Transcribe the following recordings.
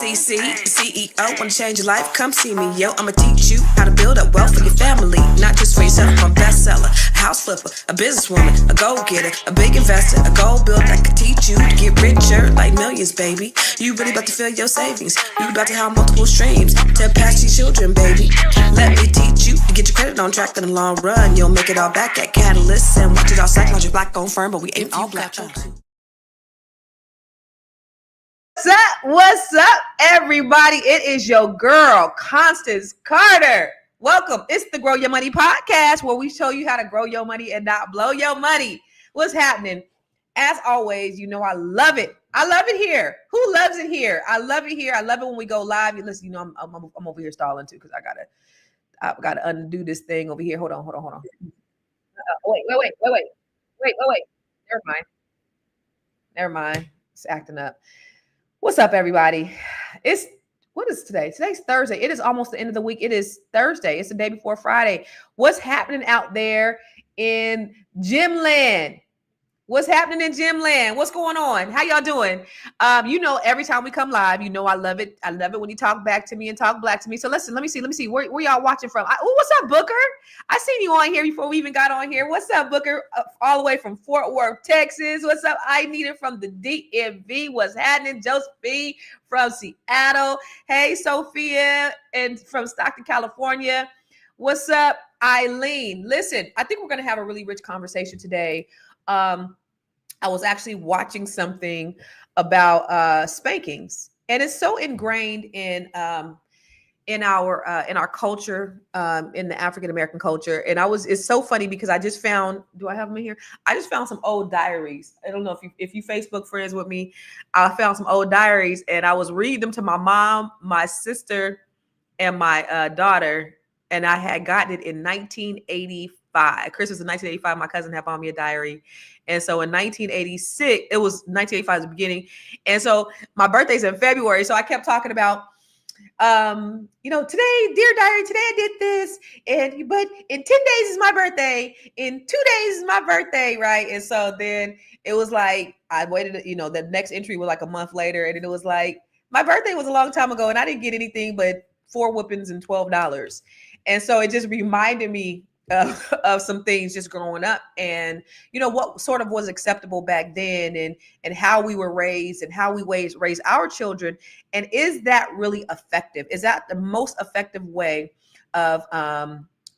CEO, wanna change your life? Come see me, yo. I'ma teach you how to build up wealth for your family, not just for yourself. I'm a bestseller, a house flipper, a businesswoman, a go-getter, a big investor, a goal builder. I can teach you to get richer like millions, baby. You really about to fill your savings. You about to have multiple streams to pass your children, baby. Let me teach you to get your credit on track in the long run. You'll make it all back at Catalyst and watch it all psychological black-owned firm, but we ain't all black. What's up, everybody? It is your girl, Constance Carter. Welcome. It's the Grow Your Money podcast, where we show you how to grow your money and not blow your money. What's happening? As always, you know I love it. I love it here. Who loves it here? I love it here. I love it when we go live. And listen, you know I'm over here stalling too because I gotta undo this thing over here. Hold on. Wait. Never mind. It's acting up. What's up, everybody? What is today? Today's Thursday. It is almost the end of the week. It is Thursday. It's the day before Friday. What's happening out there in gym land? What's happening in gym land? What's going on? How y'all doing? You know, every time we come live, you know I love it. I love it when you talk back to me and talk black to me. So listen, let me see. Where y'all watching from? What's up, Booker? I seen you on here before we even got on here. What's up, Booker? All the way from Fort Worth, Texas. What's up? I need it from the DMV. What's happening? Josephine from Seattle. Hey, Sophia, and from Stockton, California. What's up, Eileen? Listen, I think we're going to have a really rich conversation today. I was actually watching something about spankings, and it's so ingrained in our culture, in the African American culture. And it's so funny because I just found, do I have them in here? I just found some old diaries. I don't know if you Facebook friends with me. I found some old diaries, and I was reading them to my mom, my sister, and my daughter. And I had gotten it in 1985. Christmas of 1985, my cousin had bought me a diary. And so in 1986, it was 1985 the beginning. And so my birthday's in February. So I kept talking about, today, dear diary, today I did this. But in 10 days is my birthday. In 2 days is my birthday, right? And so then it was like, I waited, the next entry was like a month later. And then it was like, my birthday was a long time ago and I didn't get anything but 4 whoopins and $12. And so it just reminded me of some things just growing up, and what sort of was acceptable back then, and how we were raised, and how we raise our children. And is that really effective? Is that the most effective way of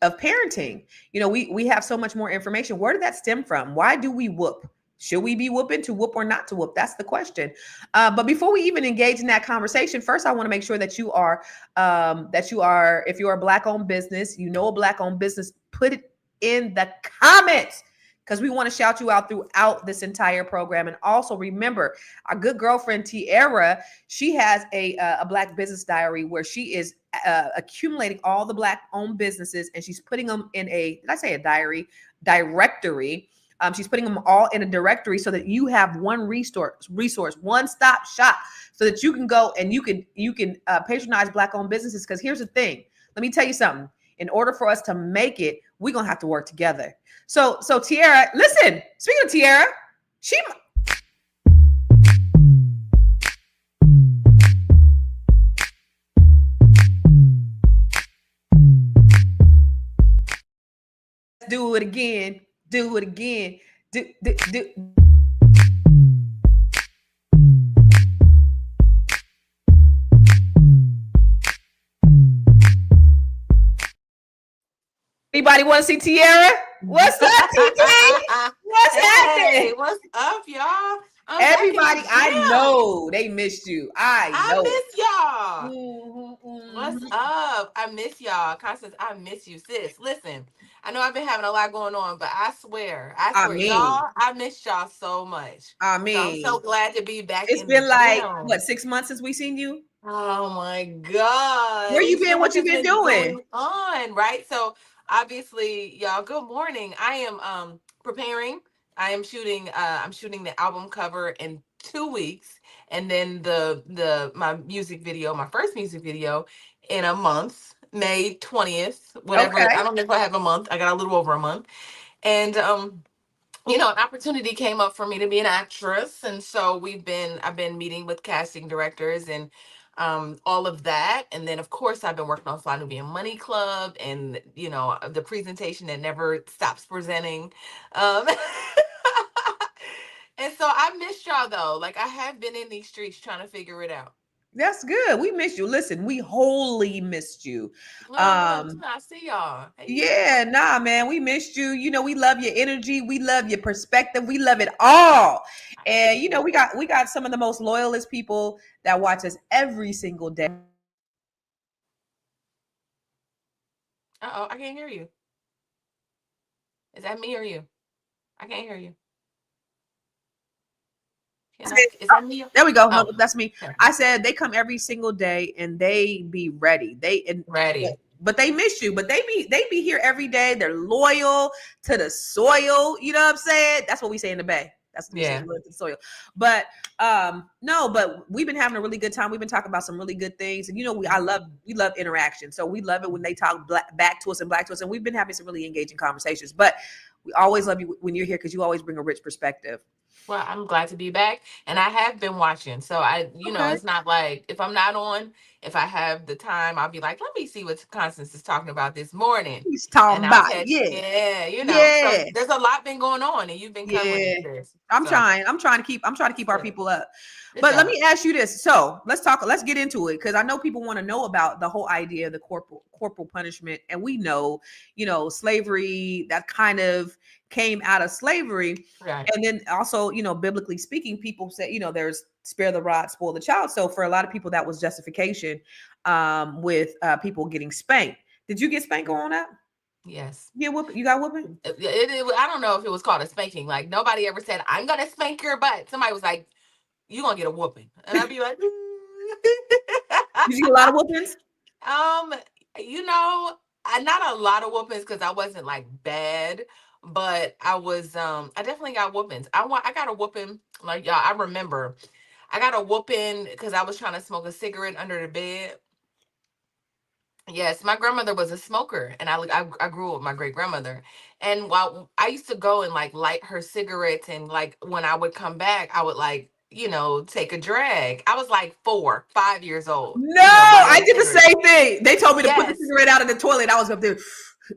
parenting? We have so much more information. Where did that stem from? Why do we whoop? Should we be whooping, to whoop or not to whoop? That's the question. But before we even engage in that conversation, first, I want to make sure that you are, if you are a Black-owned business, a Black-owned business, put it in the comments, because we want to shout you out throughout this entire program. And also remember, our good girlfriend, Tiara, she has a Black business diary where she is accumulating all the Black-owned businesses, and she's putting them in directory. She's putting them all in a directory so that you have one resource, one-stop shop, so that you can go and you can patronize Black-owned businesses. Because here's the thing. Let me tell you something. In order for us to make it, we're going to have to work together. So Tiara, listen, speaking of Tiara, do it again. Anybody want to see Tiara? What's up, TJ? What's happening? What's up, y'all? Everybody, I know they missed you. I miss y'all. Mm-hmm. What's up? I miss y'all. Constance, I miss you, sis. Listen, I know I've been having a lot going on, but I swear, y'all, I miss y'all so much. So I'm so glad to be back. It's been like, 6 months since we seen you? Oh my God. Where you been? What you been doing? Right? So obviously, y'all, good morning. I am preparing. I'm shooting the album cover in 2 weeks, and then my first music video in a month, May 20th, whatever. Okay. I don't know if I have a month. I got a little over a month. And an opportunity came up for me to be an actress. And so I've been meeting with casting directors and all of that. And then, of course, I've been working on Fly Nubian Money Club and, the presentation that never stops presenting. Um, and so I missed y'all, though. Like, I have been in these streets trying to figure it out. That's good. We missed you. Listen, we wholly missed you. Oh, good. I see y'all. Hey. Yeah, nah, man, we missed you. We love your energy. We love your perspective. We love it all. And we got some of the most loyalist people that watch us every single day. Uh-oh, I can't hear you. Is that me or you? I can't hear you. Is that me? There we go. No, Oh, that's me. okay. I said they come every single day and they be ready. Ready. But they miss you. But they be here every day. They're loyal to the soil. You know what I'm saying? That's what we say in the Bay. That's what we say, loyal to the soil. But no, but we've been having a really good time. We've been talking about some really good things. And we love interaction. So we love it when they talk back to us and black to us. And we've been having some really engaging conversations. But we always love you when you're here because you always bring a rich perspective. Well, I'm glad to be back, and I have been watching. So it's not like if I'm not on, if I have the time, I'll be like, let me see what Constance is talking about this morning. He's talking And I'll about catch, yeah. So there's a lot been going on, and you've been covering this. I'm trying to keep our people up. But let me ask you this. So let's get into it. Cause I know people want to know about the whole idea of the corporal punishment. And we know, slavery that kind of came out of slavery. Right. And then also, biblically speaking, people say, there's spare the rod, spoil the child. So for a lot of people, that was justification with people getting spanked. Did you get spanked growing up? Yes. You got whooping? I don't know if it was called a spanking. Like nobody ever said, I'm going to spank your butt. Somebody was like, you're going to get a whooping. And I'd be like, Did you get a lot of whoopings? Not a lot of whoopings because I wasn't like bad, but I was, I definitely got whoopings. I got a whooping. Like, y'all, I remember I got a whooping because I was trying to smoke a cigarette under the bed. Yes, my grandmother was a smoker, and I grew up with my great grandmother. And while I used to go and like light her cigarettes, and like when I would come back, I would like take a drag. I was like 4, 5 years old. No, I did the same thing. They told me to put the Yes. cigarette out in the toilet. I was up there.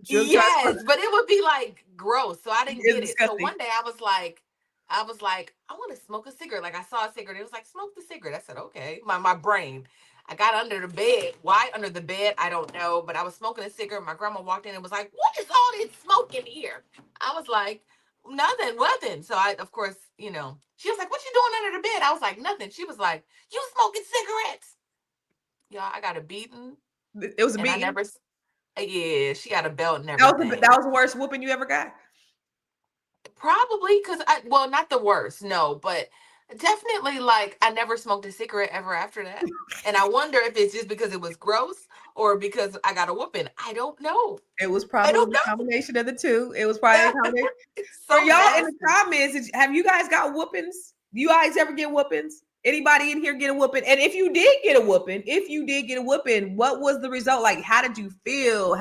Yes, but it would be like gross, so I didn't It's get it. So disgusting. one day I was like, I want to smoke a cigarette. Like I saw a cigarette, it was like, smoke the cigarette. I said, okay. My brain. I got under the bed. Why under the bed? I don't know. But I was smoking a cigarette. My grandma walked in and was like, what is all this smoke in here? I was like, nothing. So I, of course, she was like, what you doing under the bed? I was like, nothing. She was like, you smoking cigarettes? Y'all, I got a beating. It was a beating. Yeah, she got a belt and everything. That was the worst whooping you ever got? Probably because not the worst, no, but definitely like I never smoked a cigarette ever after that. And I wonder if it's just because it was gross or because I got a whooping. I don't know. It was probably a combination of the two. It was probably a combination. So for y'all in the comments, have you guys got whoopings? Do you guys ever get whoopings? Anybody in here get a whooping? And if you did get a whooping, what was the result? Like, how did you feel?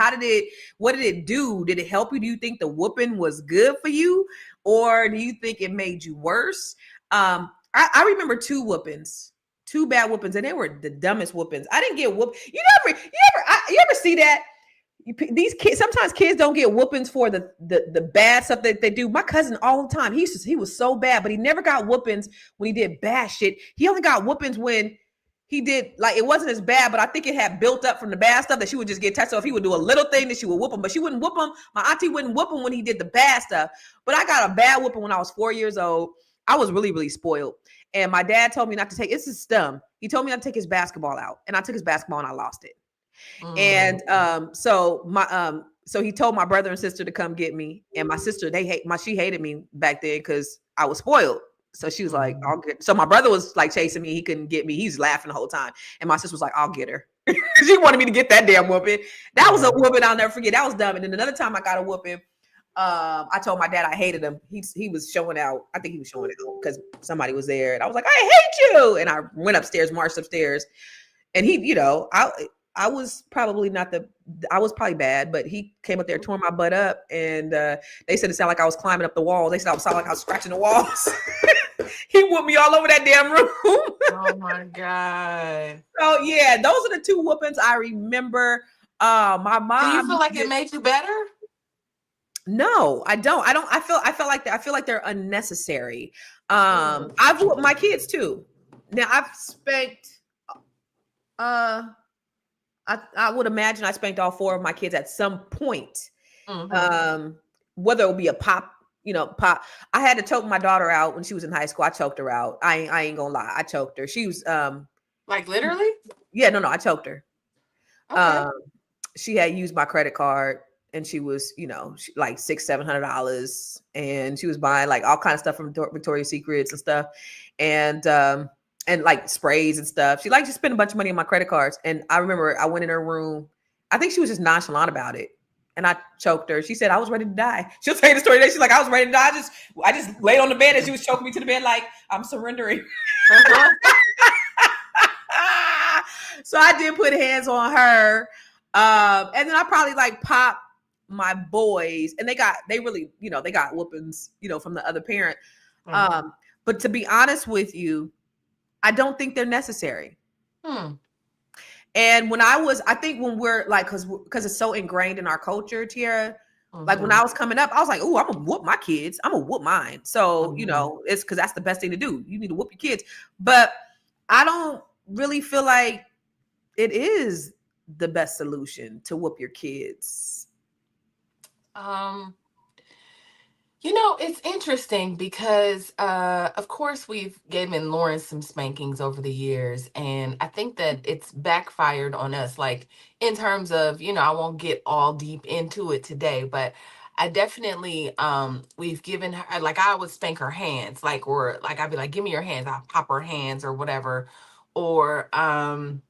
What did it do? Did it help you? Do you think the whooping was good for you? Or do you think it made you worse? I remember 2 whoopings, 2 bad whoopings, and they were the dumbest whoopings. I didn't get whooped. You ever see that? These kids, sometimes kids don't get whoopings for the bad stuff that they do. My cousin all the time, he was so bad, but he never got whoopings when he did bad shit. He only got whoopings when he did, like, it wasn't as bad, but I think it had built up from the bad stuff that she would just get touched. So if he would do a little thing, then she would whoop him, but she wouldn't whoop him. My auntie wouldn't whoop him when he did the bad stuff. But I got a bad whooping when I was 4 years old. I was really, really spoiled. And my dad told me not to take, this is dumb. He told me not to take his basketball out, and I took his basketball and I lost it. And so he told my brother and sister to come get me, and my sister, she hated me back then because I was spoiled. So she was like, so my brother was like chasing me, he couldn't get me, he's laughing the whole time, and my sister was like, I'll get her. She wanted me to get that damn whooping. That was a whooping I'll never forget. That was dumb. And then another time I got a whooping, I told my dad I hated him. He was showing out. I think he was showing it out because somebody was there, and I was like, I hate you. And I went upstairs, marched upstairs, and he, I was probably I was probably bad, but he came up there, tore my butt up, and they said it sounded like I was climbing up the walls. They said I sounded like I was scratching the walls. He whooped me all over that damn room. Oh my God. So yeah, those are the two whoopings I remember. My Do you mom feel used to like it get, made you better? no, I don't. I don't. I feel like they're unnecessary. Mm. I've whooped my kids too. Now I've spanked. Uh, I would imagine I spanked all four of my kids at some point. Mm-hmm. Um, whether it would be a pop, pop. I had to choke my daughter out when she was in high school. I choked her out. I ain't gonna lie. I choked her. She was Like literally? yeah, no, I choked her. Okay. Um, she had used my credit card and she was, like $600-700, and she was buying like all kind of stuff from Victoria's Secrets and stuff, and like sprays and stuff. She liked to spend a bunch of money on my credit cards. And I remember I went in her room. I think she was just nonchalant about it. And I choked her. She said I was ready to die. She'll tell you the story today. She's like, I was ready to die. I just laid on the bed and she was choking me to the bed like I'm surrendering. Uh-huh. So I did put hands on her. And then I probably like popped my boys, and they really, they got whoopings, from the other parent. Mm. But to be honest with you, I don't think they're necessary. Hmm. And I think when we're like, because it's so ingrained in our culture, Tiara, like when Mm-hmm. I was coming up, I was like, oh, I'm gonna whoop my kids. I'm gonna whoop mine. So, Mm-hmm. it's because that's the best thing to do. You need to whoop your kids. But I don't really feel like it is the best solution to whoop your kids. Um, it's interesting because of course we've given Lauren some spankings over the years, and I think that it's backfired on us, like in terms of, I won't get all deep into it today, but I definitely we've given her, like I would spank her hands, like, or like I'd be like, give me your hands, I'll pop her hands or whatever. Or but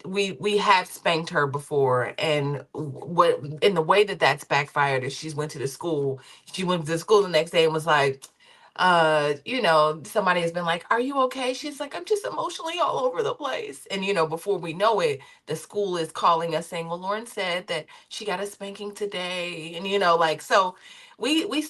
we have spanked her before, and what in the way that that's backfired is she went to the school the next day and was like, somebody has been like, are you okay? She's like, I'm just emotionally all over the place. And before we know it, the school is calling us saying, well, Lauren said that she got a spanking today. And like, so we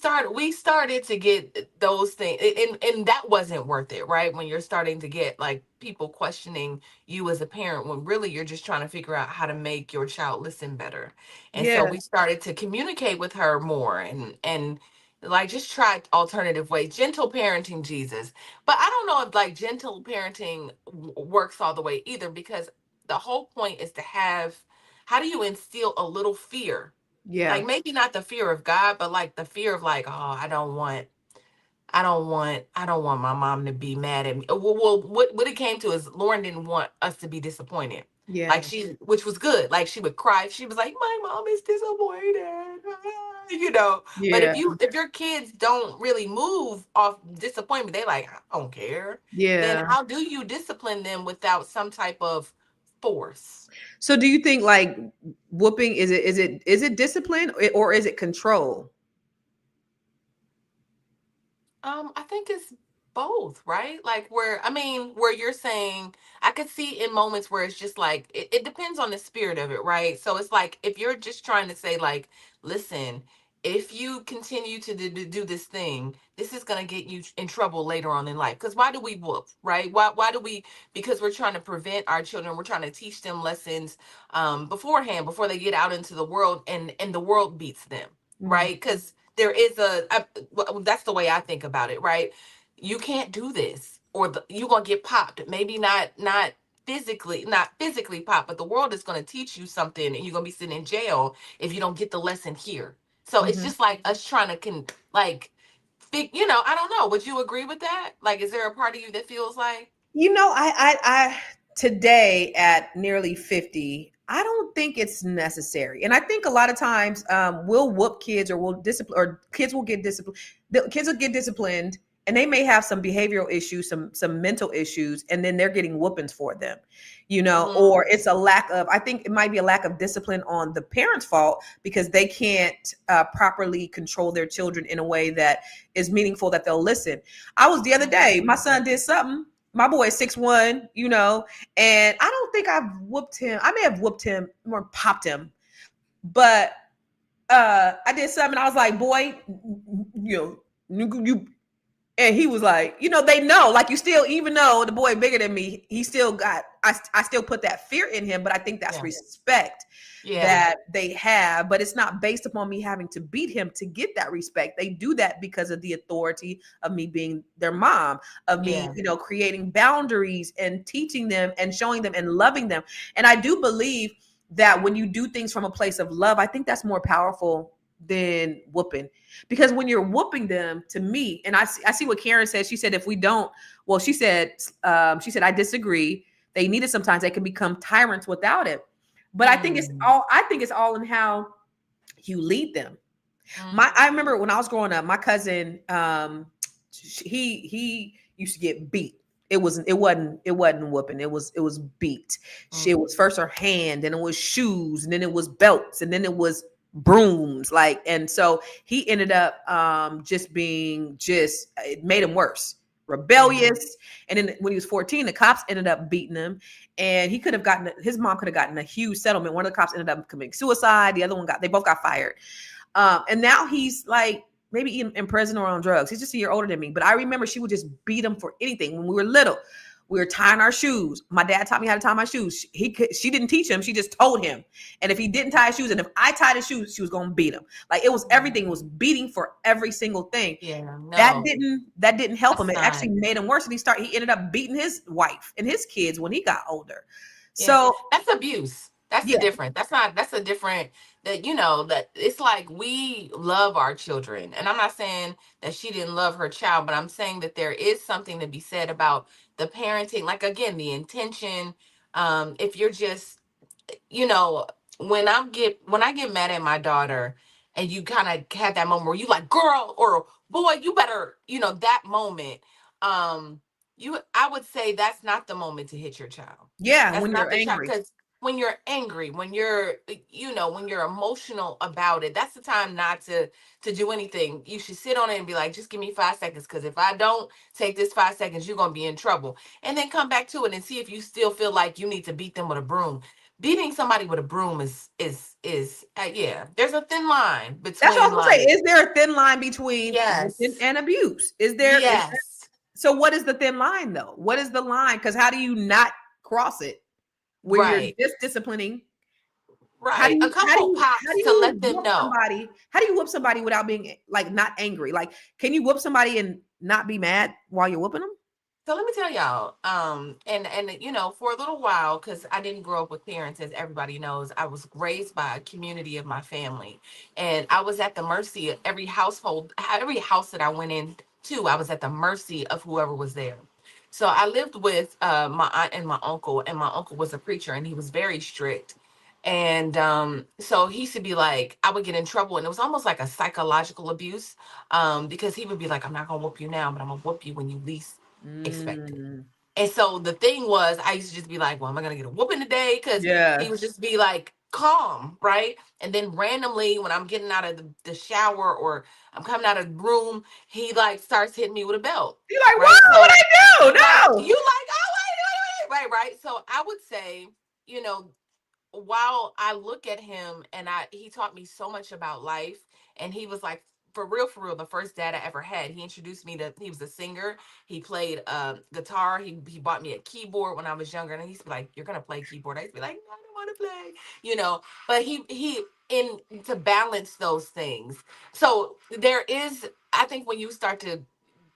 started to get those things, and that wasn't worth it, right? When you're starting to get like people questioning you as a parent, when really you're just trying to figure out how to make your child listen better. And so Yeah, we started to communicate with her more, and like just try alternative ways, gentle parenting, Jesus. But I don't know if like gentle parenting works all the way either, because the whole point is to have, how do you instill a little fear, yeah, like maybe not the fear of God, but like the fear of like, oh, I don't want my mom to be mad at me. Well, what it came to is Lauren didn't want us to be disappointed. Like yeah, which was good. Like she would cry. She was like, my mom is disappointed. But if yeah, your kids don't really move off disappointment, they like, I don't care. Then yeah. how do you discipline them without some type of force? So do you think like whooping, is it discipline, or is it control? I think it's both, right? Like where, I mean, where you're saying, I could see in moments where it's just like it depends on the spirit of it, right? So it's like if you're just trying to say like, listen, if you continue to do this thing, this is gonna get you in trouble later on in life. Because why do we whoop, right? Why do we? Because we're trying to prevent our children. We're trying to teach them lessons beforehand, before they get out into the world, and the world beats them, Mhm. right? Because well, that's the way I think about it, right? You can't do this, or you're gonna get popped. Maybe not physically popped, but the world is gonna teach you something, and you're gonna be sitting in jail if you don't get the lesson here. So it's Mhm. just like us trying to like, I don't know. Would you agree with that? Like, is there a part of you that feels like, I today at nearly 50, I don't think it's necessary. And I think a lot of times we'll whoop kids, or we'll discipline, or kids will get disciplined. The kids will get disciplined, and they may have some behavioral issues, some mental issues, and then they're getting whoopings for them, mm-hmm, or it's a lack of, I think it might be a lack of discipline on the parents' fault, because they can't properly control their children in a way that is meaningful, that they'll listen. I was the other day, my son did something. My boy is 6'1", and I don't think I've whooped him. I may have whooped him or popped him, but I did something. I was like, boy, you And he was like, they know, like, you still, even though the boy bigger than me, he still got, I still put that fear in him, but I think that's Yeah. respect Yeah. that they have, but it's not based upon me having to beat him to get that respect. They do that because of the authority of me being their mom, of me, Yeah. creating boundaries and teaching them and showing them and loving them. And I do believe that when you do things from a place of love, I think that's more powerful than whooping. Because when you're whooping them, to me, and I see what Karen said. She said, if we don't, well, she said, I disagree. They need it sometimes. They can become tyrants without it. But Mm. I think it's all in how you lead them. I Mm. remember when I was growing up, my cousin, he used to get beat. It wasn't whooping. It was beat. It Mm. was first her hand, then it was shoes, and then it was belts, and then it was brooms. Like, and so he ended up just being it made him worse, Yeah. rebellious. And then when he was 14, the cops ended up beating him, and his mom could have gotten a huge settlement. One of the cops ended up committing suicide. The other one they both got fired. And now he's like maybe in prison or on drugs. He's just a year older than me. But I remember she would just beat him for anything. When we were little, we were tying our shoes. My dad taught me how to tie my shoes. She didn't teach him. She just told him. And if he didn't tie his shoes, and if I tied his shoes, she was going to beat him. Like, it was everything. It was beating for every single thing. Yeah. That No, didn't help him. that's It not. actually made him worse. And he ended up beating his wife and his kids when he got older. Yeah, So that's abuse. That's the yeah, difference. That's not, that's a different, that, that it's like we love our children. And I'm not saying that she didn't love her child, but I'm saying that there is something to be said about the parenting. Like, again, the intention. If you're just, you know, when I get mad at my daughter, and you kind of have that moment where you like, girl or boy, you better, that moment. Um, I would say that's not the moment to hit your child. yeah, That's when not you're the child, angry. because when you're angry, when you're, when you're emotional about it, that's the time not to do anything. You should sit on it and be like, just give me 5 seconds, because if I don't take this 5 seconds, you're gonna be in trouble. And then come back to it and see if you still feel like you need to beat them with a broom. Beating somebody with a broom is yeah. There's a thin line That's what I between, was gonna say. like, Is there a thin line between whooping yes, and abuse? yes, So what is the thin line though? What is the line? Because how do you not cross it where you're right, just disciplining? right. A couple How pops do to you let them whoop know. somebody? How do you whoop somebody without being like not angry? Like, can you whoop somebody and not be mad while you're whooping them? So let me tell y'all, and for a little while, because I didn't grow up with parents, as everybody knows, I was raised by a community of my family, and I was at the mercy of every house that I went into. I was at the mercy of whoever was there. So I lived with my aunt and my uncle was a preacher, and he was very strict. And so he used to be like, I would get in trouble, and it was almost like a psychological abuse, because he would be like, I'm not gonna whoop you now, but I'm gonna whoop you when you least expected. Mm, And so the thing was, I used to just be like, well, am I going to get a whooping today? Because he yeah. would just be like calm, right? And then randomly, when I'm getting out of the shower or I'm coming out of the room, he like starts hitting me with a belt, You're like, right? what? What So, I do? like, No. you like, oh, wait, right? So I would say, you know, while I look at him, and he taught me so much about life, and he was like, for real, the first dad I ever had. He introduced me to, he was a singer. He played guitar. He bought me a keyboard when I was younger, and he used to be like, you're gonna play keyboard. I used to be like, no, I don't want to play, but he in to balance those things. So there is, I think, when you start to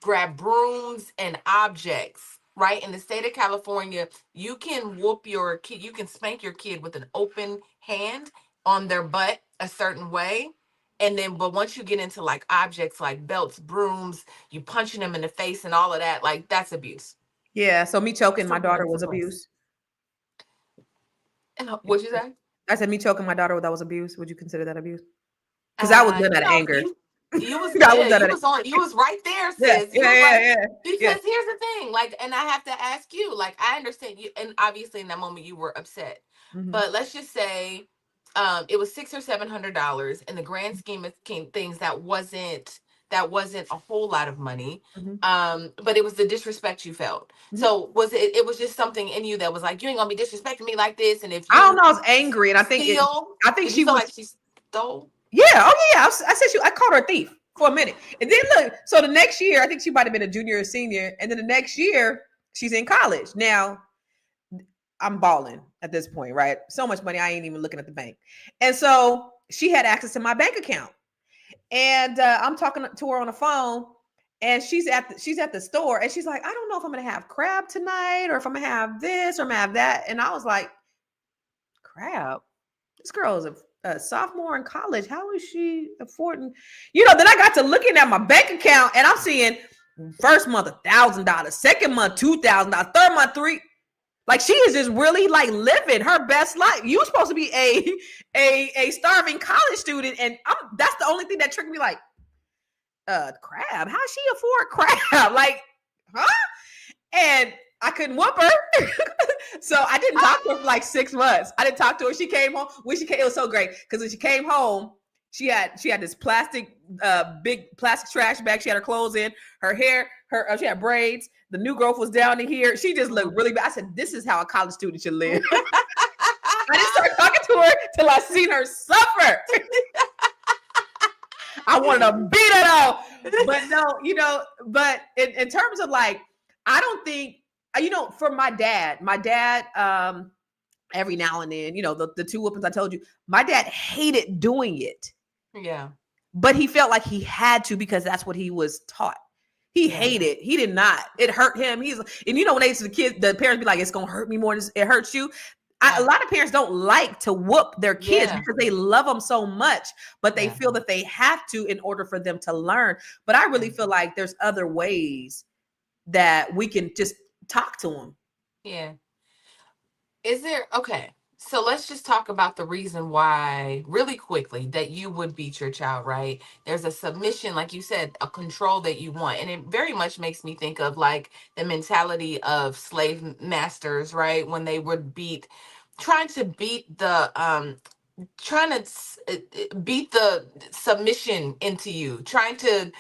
grab brooms and objects, right? In the state of California, you can whoop your kid, you can spank your kid with an open hand on their butt a certain way. And then, but once you get into like objects like belts, brooms, you punching them in the face and all of that, like that's abuse. Yeah. So me choking It's my a daughter it's a was place. abuse. What'd you say? I said me choking my daughter, that was abuse. Would you consider that abuse? Because I was done out of anger. You was, I was done out of you was right there, yeah, sis. You yeah, was yeah, right. yeah, yeah. Because here's the thing, like, and I have to ask you, like, I understand you, and obviously in that moment you were upset, Mhm. but let's just say, it was $600 or $700 in the grand scheme of things. That wasn't a whole lot of money. Mhm. But it was the disrespect you felt. Mhm. So was it? It was just something in you that was like, you ain't gonna be disrespecting me like this, and if I don't you know. I was angry, and steal, I think if you she feel was. like she stole. Yeah. Oh yeah. I said I called her a thief. for a minute. And then look, so the next year, I think she might have been a junior or senior, and then the next year she's in college. Now I'm balling at this point, right? So much money, I ain't even looking at the bank. And so she had access to my bank account, and I'm talking to her on the phone, and she's at the store, and she's like, I don't know if I'm gonna have crab tonight, or if I'm gonna have this, or I'm gonna have that. And I was like, crab? This girl is a sophomore in college. How is she affording? Then I got to looking at my bank account, and I'm seeing first month $1,000, second month $2,000, third month three. Like, she is just really like living her best life. You supposed to be a starving college student, and that's the only thing that tricked me. Like, crab? How she afford crab? Like, huh? And I couldn't whoop her. So I didn't talk to her for like 6 months. I didn't talk to her. She came home. When she came, it was so great because when she came home, she had this plastic, big plastic trash bag. She had her clothes in, her hair, she had braids. The new growth was down to here. She just looked really bad. I said, "This is how a college student should live." I didn't start talking to her till I seen her suffer. I wanted to beat her though, but no, but in terms of like, I don't think, for my dad, every now and then, the two whoopings I told you, my dad hated doing it. Yeah. But he felt like he had to because that's what he was taught. He hated. He did not. It hurt him. When they to the kids, the parents be like, "It's gonna hurt me more than it hurts you." A lot of parents don't like to whoop their kids because they love them so much, but they feel that they have to in order for them to learn. But I really feel like there's other ways that we can just talk to them. Yeah. Okay. So let's just talk about the reason why, really quickly, that you would beat your child, right? There's a submission, like you said, a control that you want. And it very much makes me think of like the mentality of slave masters, right? When they would trying to beat the submission into you, trying to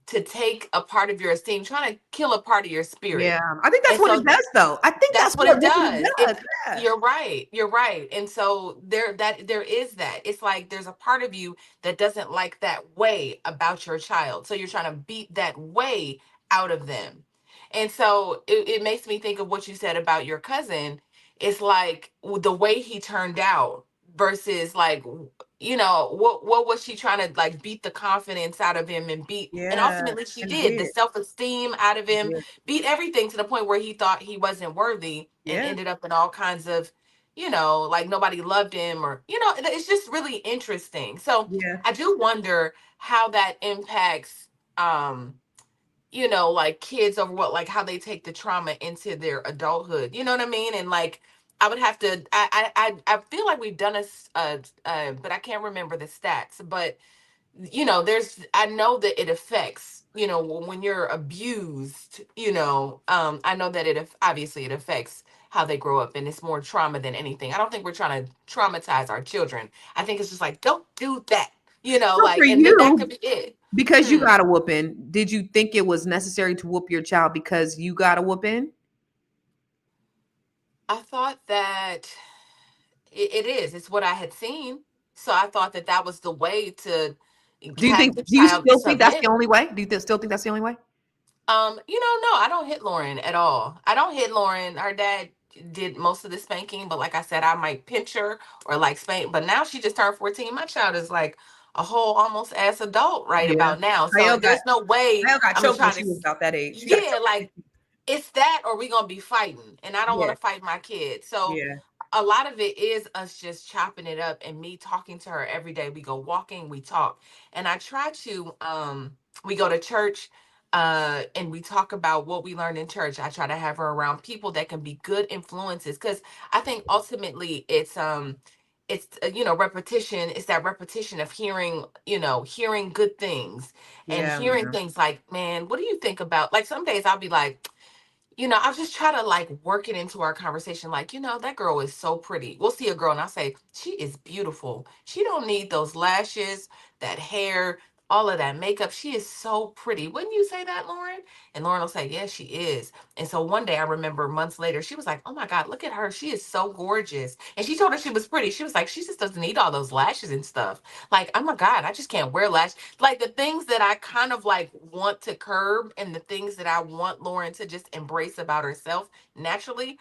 take a part of your esteem, trying to kill a part of your spirit. Yeah, I think that's And what so it does, though. I think that's what what it whooping does. does. Yeah. You're right. You're right. And so there is that. It's like there's a part of you that doesn't like that way about your child. So you're trying to beat that way out of them. And so it makes me think of what you said about your cousin. It's like the way he turned out versus like, what was she trying to like beat the confidence out of him and Yeah, ultimately she and did, the did. self-esteem out of him, Did. beat everything to the point where he thought he wasn't worthy and Yeah, ended up in all kinds of, like nobody loved him, or, it's just really interesting. So yeah, I do wonder how that impacts, like kids over like how they take the trauma into their adulthood. You know what I mean? And like, I would have to, I feel like we've done but I can't remember the stats, but I know that it affects, when you're abused, I know that obviously it affects how they grow up, and it's more trauma than anything. I don't think we're trying to traumatize our children. I think it's just like, don't do that, so for like, and then that you, could be it. because you Hmm. got a whooping, did you think it was necessary to whoop your child because you got a whooping? I thought that it is. It's what I had seen. So I thought that that was the way to have the Do you child still think that's the submit. only way? Do you still think that's the only way? No, I don't hit Lauren at all. I don't hit Lauren. Her dad did most of the spanking, but like I said, I might pinch her or like spank. But now she just turned 14. My child is like a whole almost as adult right Yeah. about now. So Kyle got there's no way Kyle got I'm gonna choked when try to she was about that age. She got yeah, choked. like it's that or we gonna be fighting. And I don't want Yeah, to fight my kids. So yeah, a lot of it is us just chopping it up and me talking to her every day. We go walking, we talk. And I try to we go to church and we talk about what we learned in church. I try to have her around people that can be good influences, cuz I think ultimately it's repetition. It's that repetition of hearing good things and yeah, hearing man. things like, man, what do you think about, like, some days I'll be like, I'll just try to like work it into our conversation. Like, that girl is so pretty. We'll see a girl and I'll say, she is beautiful. She don't need those lashes, that hair, all of that makeup. She is so pretty. Wouldn't you say that, Lauren? And Lauren will say, yes, she is. And so one day I remember months later, she was like, oh my God, look at her. She is so gorgeous. And she told her she was pretty. She was like, she just doesn't need all those lashes and stuff. Like, oh my God, I just can't wear lashes. Like the things that I kind of like want to curb and the things that I want Lauren to just embrace about herself naturally,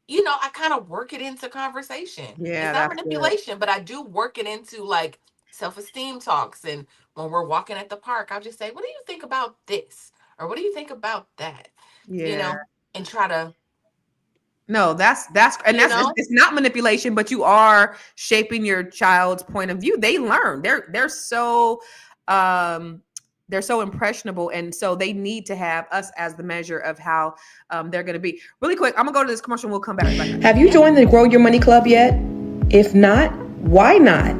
I kind of work it into conversation. Yeah, It's not that's good. manipulation, but I do work it into like self-esteem talks. And when we're walking at the park, I'll just say, what do you think about this? Or what do you think about that? Yeah. And try to, No, that's it's not manipulation, but you are shaping your child's point of view. They learn. They're so impressionable, and so they need to have us as the measure of how they're going to be. Really quick, I'm gonna go to this commercial. We'll come back. Have you joined the Grow Your Money Club yet? If not, why not?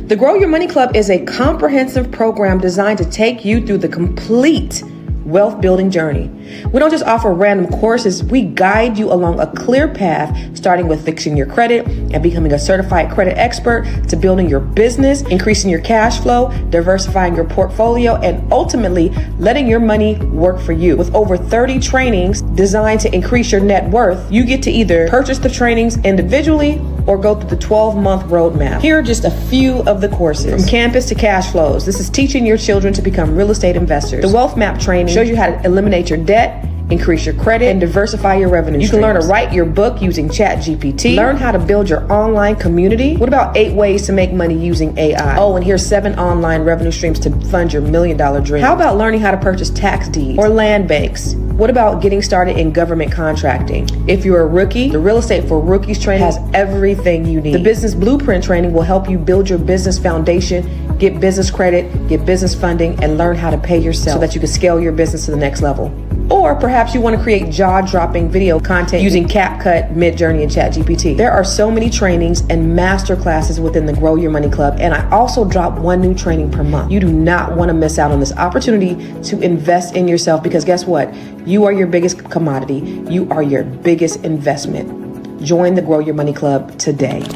The Grow Your Money Club is a comprehensive program designed to take you through the complete wealth building journey. We don't just offer random courses, we guide you along a clear path, starting with fixing your credit and becoming a certified credit expert, to building your business, increasing your cash flow, diversifying your portfolio, and ultimately letting your money work for you. With over 30 trainings designed to increase your net worth, you get to either purchase the trainings individually or go through the 12-month roadmap. Here are just a few of the courses. From campus to cash flows, this is teaching your children to become real estate investors. The Wealth Map training shows you how to eliminate your debt, increase your credit, and diversify your revenue streams. You can learn to write your book using ChatGPT. Learn how to build your online community. What about 8 ways to make money using AI? Oh, and here's 7 online revenue streams to fund your $1 million dream. How about learning how to purchase tax deeds or land banks? What about getting started in government contracting? If you're a rookie, the Real Estate for Rookies training has everything you need. The Business Blueprint training will help you build your business foundation, get business credit, get business funding, and learn how to pay yourself so that you can scale your business to the next level. Or perhaps you want to create jaw-dropping video content using CapCut, Midjourney, and ChatGPT. There are so many trainings and master classes within the Grow Your Money Club, and I also drop 1 new training per month. You do not want to miss out on this opportunity to invest in yourself, because guess what? You are your biggest commodity. You are your biggest investment. Join the Grow Your Money Club today.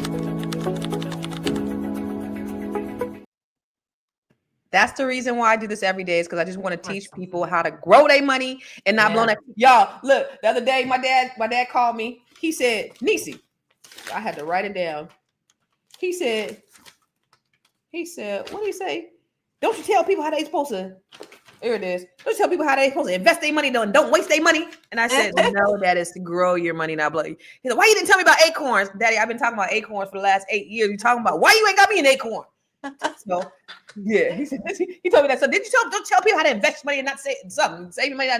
That's the reason why I do this every day, is because I just want to teach people how to grow their money and not blow that. Y'all, look, the other day my dad called me. He said, Niecy, I had to write it down. He said, what did he say? Don't you tell people how they supposed to, here it is. Don't you tell people how they supposed to invest their money, don't waste their money. And I said, no, that is to grow your money, not blow you. He said, why you didn't tell me about acorns? Daddy, I've been talking about acorns for the last 8 years. You talking about why you ain't got me an acorn? So yeah, he told me that. So don't tell people how to invest money and not say something, save your money.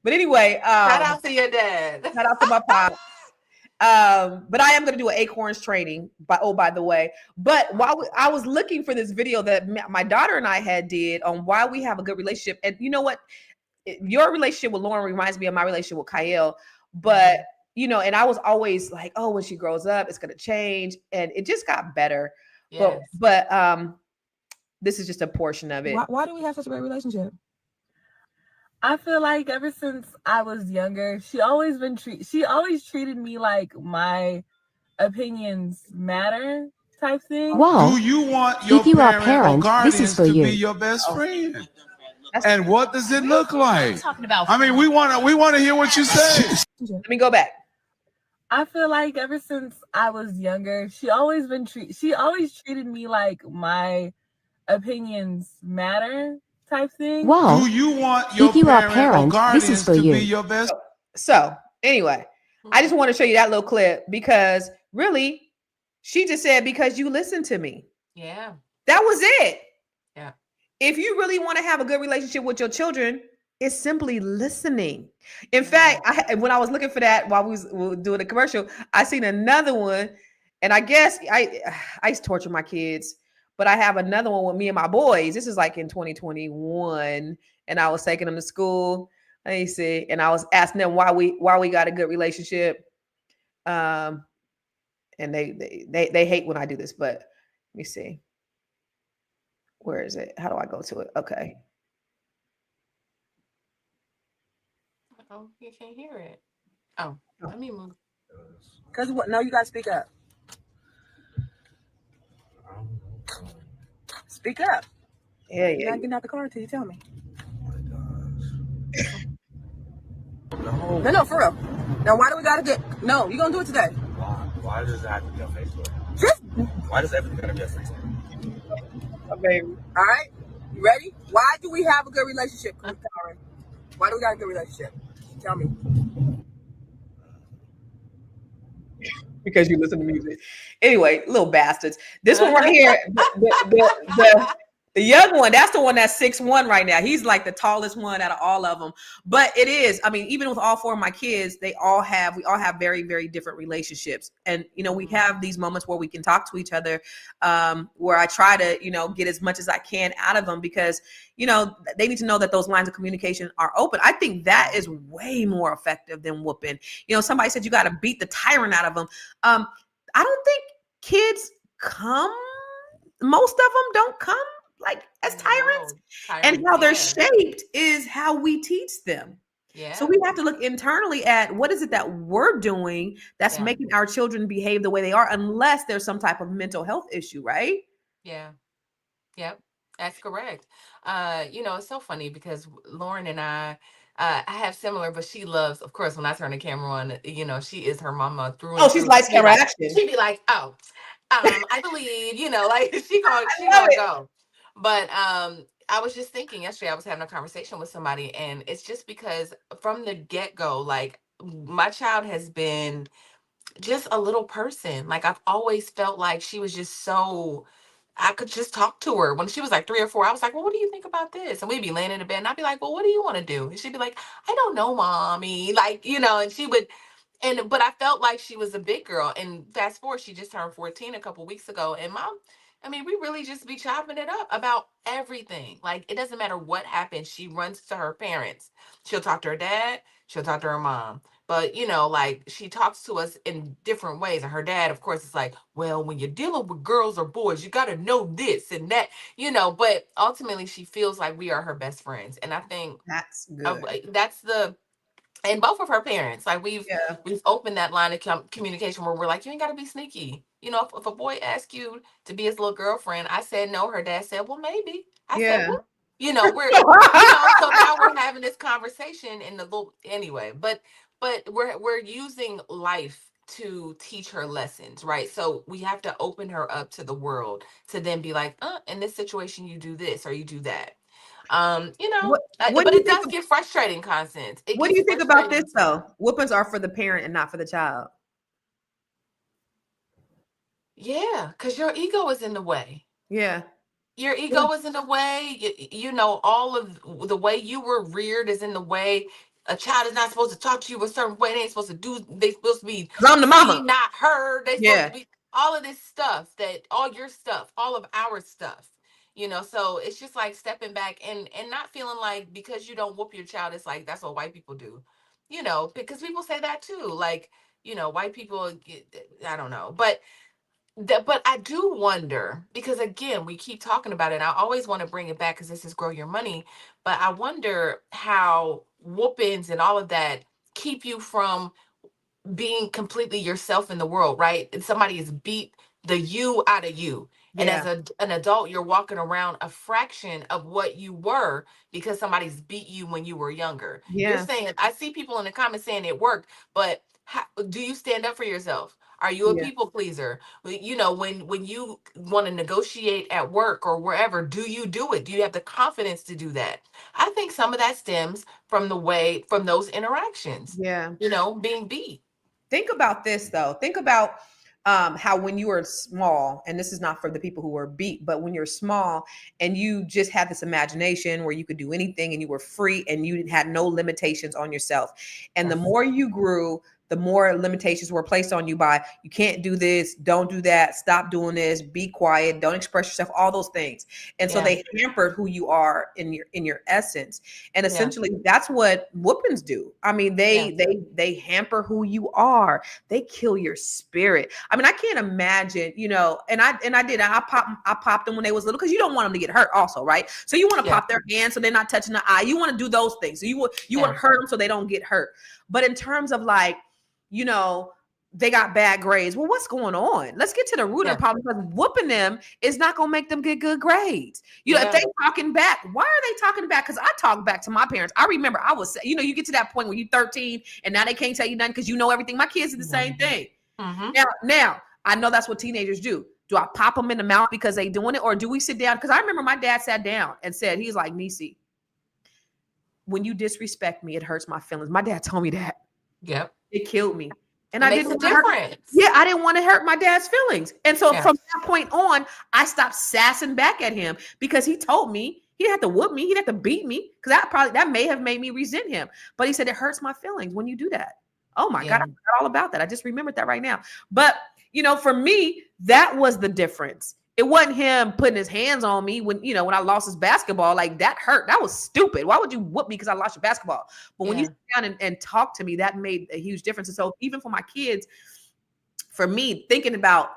But anyway, shout out to your dad. Shout out to my pop. But I am going to do an acorns training. By the way, but while I was looking for this video that my daughter and I did on why we have a good relationship, and you know what, your relationship with Lauren reminds me of my relationship with Kyle. But and I was always like, oh, when she grows up, it's going to change, and it just got better. Yes. But this is just a portion of it. Why do we have such a great relationship? I feel like ever since I was younger, she always treated me like my opinions matter type thing. Well, do you want your parent or guardians to be your best friend? And what does it look like? Talking about. I mean, we want to hear what you say. Let me go back. I feel like ever since I was younger, she always treated me like my opinions matter type thing. Well, do you want your parent or guardians to be your best? So anyway, I just want to show you that little clip, because really, she just said, because you listen to me. Yeah. That was it. Yeah. If you really want to have a good relationship with your children, it's simply listening. In fact, when I was looking for that while we were doing the commercial, I seen another one, and I guess I used to torture my kids, but I have another one with me and my boys. This is like in 2021, and I was taking them to school. Let me see, and I was asking them why we got a good relationship. And they hate when I do this, but let me see. Where is it? How do I go to it? Okay. Oh, you can't hear it. Oh, let me move. Because what? No, you gotta speak up. Speak up. Yeah, You're not getting out the car until you tell me. No, for real. Now, why do we gotta get? No, you're gonna do it today. Why does it have to be on Facebook? Why does everything gotta be on Facebook? baby. All right, you ready? Why do we have a good relationship, Karen? Why do we got a good relationship? Tell me. Because you listen to music. Anyway, little bastards. This one right here, the young one, that's the one that's 6'1" right now. He's like the tallest one out of all of them. But it is, I mean, even with all four of my kids, we all have very, very different relationships. And, you know, we have these moments where we can talk to each other, where I try to, you know, get as much as I can out of them because, you know, they need to know that those lines of communication are open. I think that is way more effective than whooping. You know, somebody said you got to beat the tyrant out of them. I don't think kids come, most of them don't come like as tyrants, and how they're shaped is how we teach them. Yeah. So we have to look internally at what is it that we're doing that's making our children behave the way they are, unless there's some type of mental health issue, right? Yeah. Yep. That's correct. You know, it's so funny because Lauren and I have similar, but she loves, of course, when I turn the camera on, you know, she is her mama through and through. She's light camera action. She'd be like, oh, I believe, you know, like she gonna go. But I was just thinking yesterday, I was having a conversation with somebody, and it's just because from the get-go, like my child has been just a little person. Like I've always felt like she was just so, I could just talk to her. When she was like 3 or 4, I was like, well, what do you think about this? And we'd be laying in the bed and I'd be like, well, what do you want to do? And she'd be like, I don't know, mommy. Like, you know, and she would, but I felt like she was a big girl. And fast forward, she just turned 14 a couple weeks ago. And mom, I mean, we really just be chopping it up about everything. Like, it doesn't matter what happens. She runs to her parents. She'll talk to her dad. She'll talk to her mom. But, you know, like she talks to us in different ways. And her dad, of course, is like, well, when you're dealing with girls or boys, you got to know this and that, you know, but ultimately she feels like we are her best friends. And I think that's good. And both of her parents, like we've opened that line of communication where we're like, you ain't got to be sneaky. You know, if a boy asks you to be his little girlfriend, I said no. Her dad said, well, maybe. I said, well, you know, we're, you know, so now we're having this conversation in the little, anyway, but we're using life to teach her lessons, right? So we have to open her up to the world to then be like, in this situation, you do this or you do that. You know, but it does get frustrating, Constance. What do you think about this though? Whoopings are for the parent and not for the child. Yeah, because your ego is in the way. Yeah. Your ego is in the way. You know, all of the way you were reared is in the way. A child is not supposed to talk to you a certain way. They ain't supposed to do. They supposed to be. I'm the mama, not heard. They supposed to be all of this stuff. All your stuff, all of our stuff. You know, so it's just like stepping back and not feeling like because you don't whoop your child, it's like that's what white people do. You know, because people say that too. Like, you know, white people. I don't know, but I do wonder because again, we keep talking about it. I always want to bring it back because this is Grow Your Money, but I wonder how whoopings and all of that keep you from being completely yourself in the world, right? And somebody has beat the you out of you. And as an adult, you're walking around a fraction of what you were because somebody's beat you when you were younger. You're saying, I see people in the comments saying it worked, but do you stand up for yourself? Are you a people pleaser? You know, when you want to negotiate at work or wherever, do you do it? Do you have the confidence to do that? I think some of that stems from those interactions. Yeah. You know, being beat. Think about this though. Think about how when you were small, and this is not for the people who were beat, but when you're small and you just had this imagination where you could do anything and you were free and you had no limitations on yourself. And the more you grew, the more limitations were placed on you by you can't do this, don't do that, stop doing this, be quiet, don't express yourself, all those things. And so they hampered who you are in your essence. And essentially that's what whoopings do. I mean, they hamper who you are. They kill your spirit. I mean, I can't imagine, you know, and I popped them when they was little because you don't want them to get hurt also, right? So you want to pop their hands so they're not touching the eye. You want to do those things. So you want to hurt them so they don't get hurt. But in terms of like, you know, they got bad grades. Well, what's going on? Let's get to the root of the problem, because whooping them is not going to make them get good grades. You know, if they talking back, why are they talking back? Because I talk back to my parents. I remember I was, you know, you get to that point where you're 13 and now they can't tell you nothing because you know everything. My kids are the same thing. Now, I know that's what teenagers do. Do I pop them in the mouth because they doing it? Or do we sit down? Because I remember my dad sat down and said, he's like, Niecy, when you disrespect me, it hurts my feelings. My dad told me that. Yep. It killed me. And I didn't I didn't want to hurt my dad's feelings. And so from that point on, I stopped sassing back at him, because he told me he didn't have to whoop me. He didn't have to beat me, because that may have made me resent him. But he said, it hurts my feelings when you do that. Oh my God, I forgot all about that. I just remembered that right now. But, you know, for me, that was the difference. It wasn't him putting his hands on me when I lost his basketball. Like, that hurt. That was stupid. Why would you whoop me because I lost your basketball? But when you sit down and talk to me, that made a huge difference. And so even for my kids, for me, thinking about,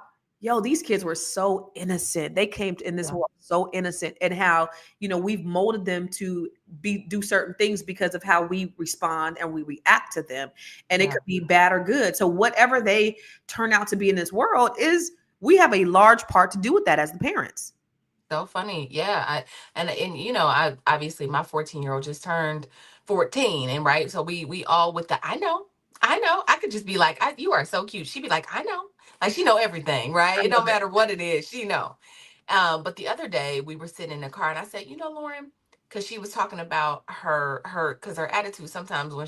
these kids were so innocent. They came in this world so innocent, and how, we've molded them to do certain things because of how we respond and we react to them. And it could be bad or good. So whatever they turn out to be in this world we have a large part to do with that as the parents. So funny. Yeah. I obviously my 14-year-old just turned 14, and right. So we all with the, I know, I could just be like, you are so cute. She'd be like, I know, like she know everything, right? It don't matter what it is. She know. But the other day we were sitting in the car and I said, Lauren, because she was talking about because her attitude sometimes when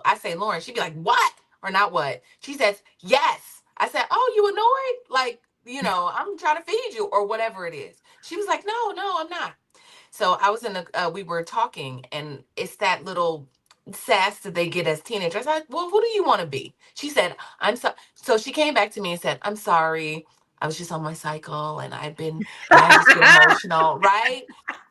I say, Lauren, she'd be like, what? Or not what? She says, yes. I said, oh, you annoyed? Like, I'm trying to feed you or whatever it is. She was like, no, I'm not. So I was we were talking, and it's that little sass that they get as teenagers. I said, well, who do you want to be? She said, I'm so. So she came back to me and said, I'm sorry. I was just on my cycle and I just get emotional, right?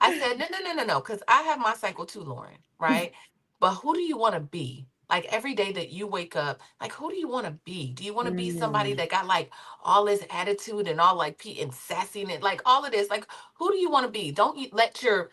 I said, no, because I have my cycle too, Lauren, right? But who do you want to be? Like every day that you wake up, like who do you want to be? Do you want to be somebody that got like all this attitude and all like and sassy and like all of this? Like who do you want to be? Don't let your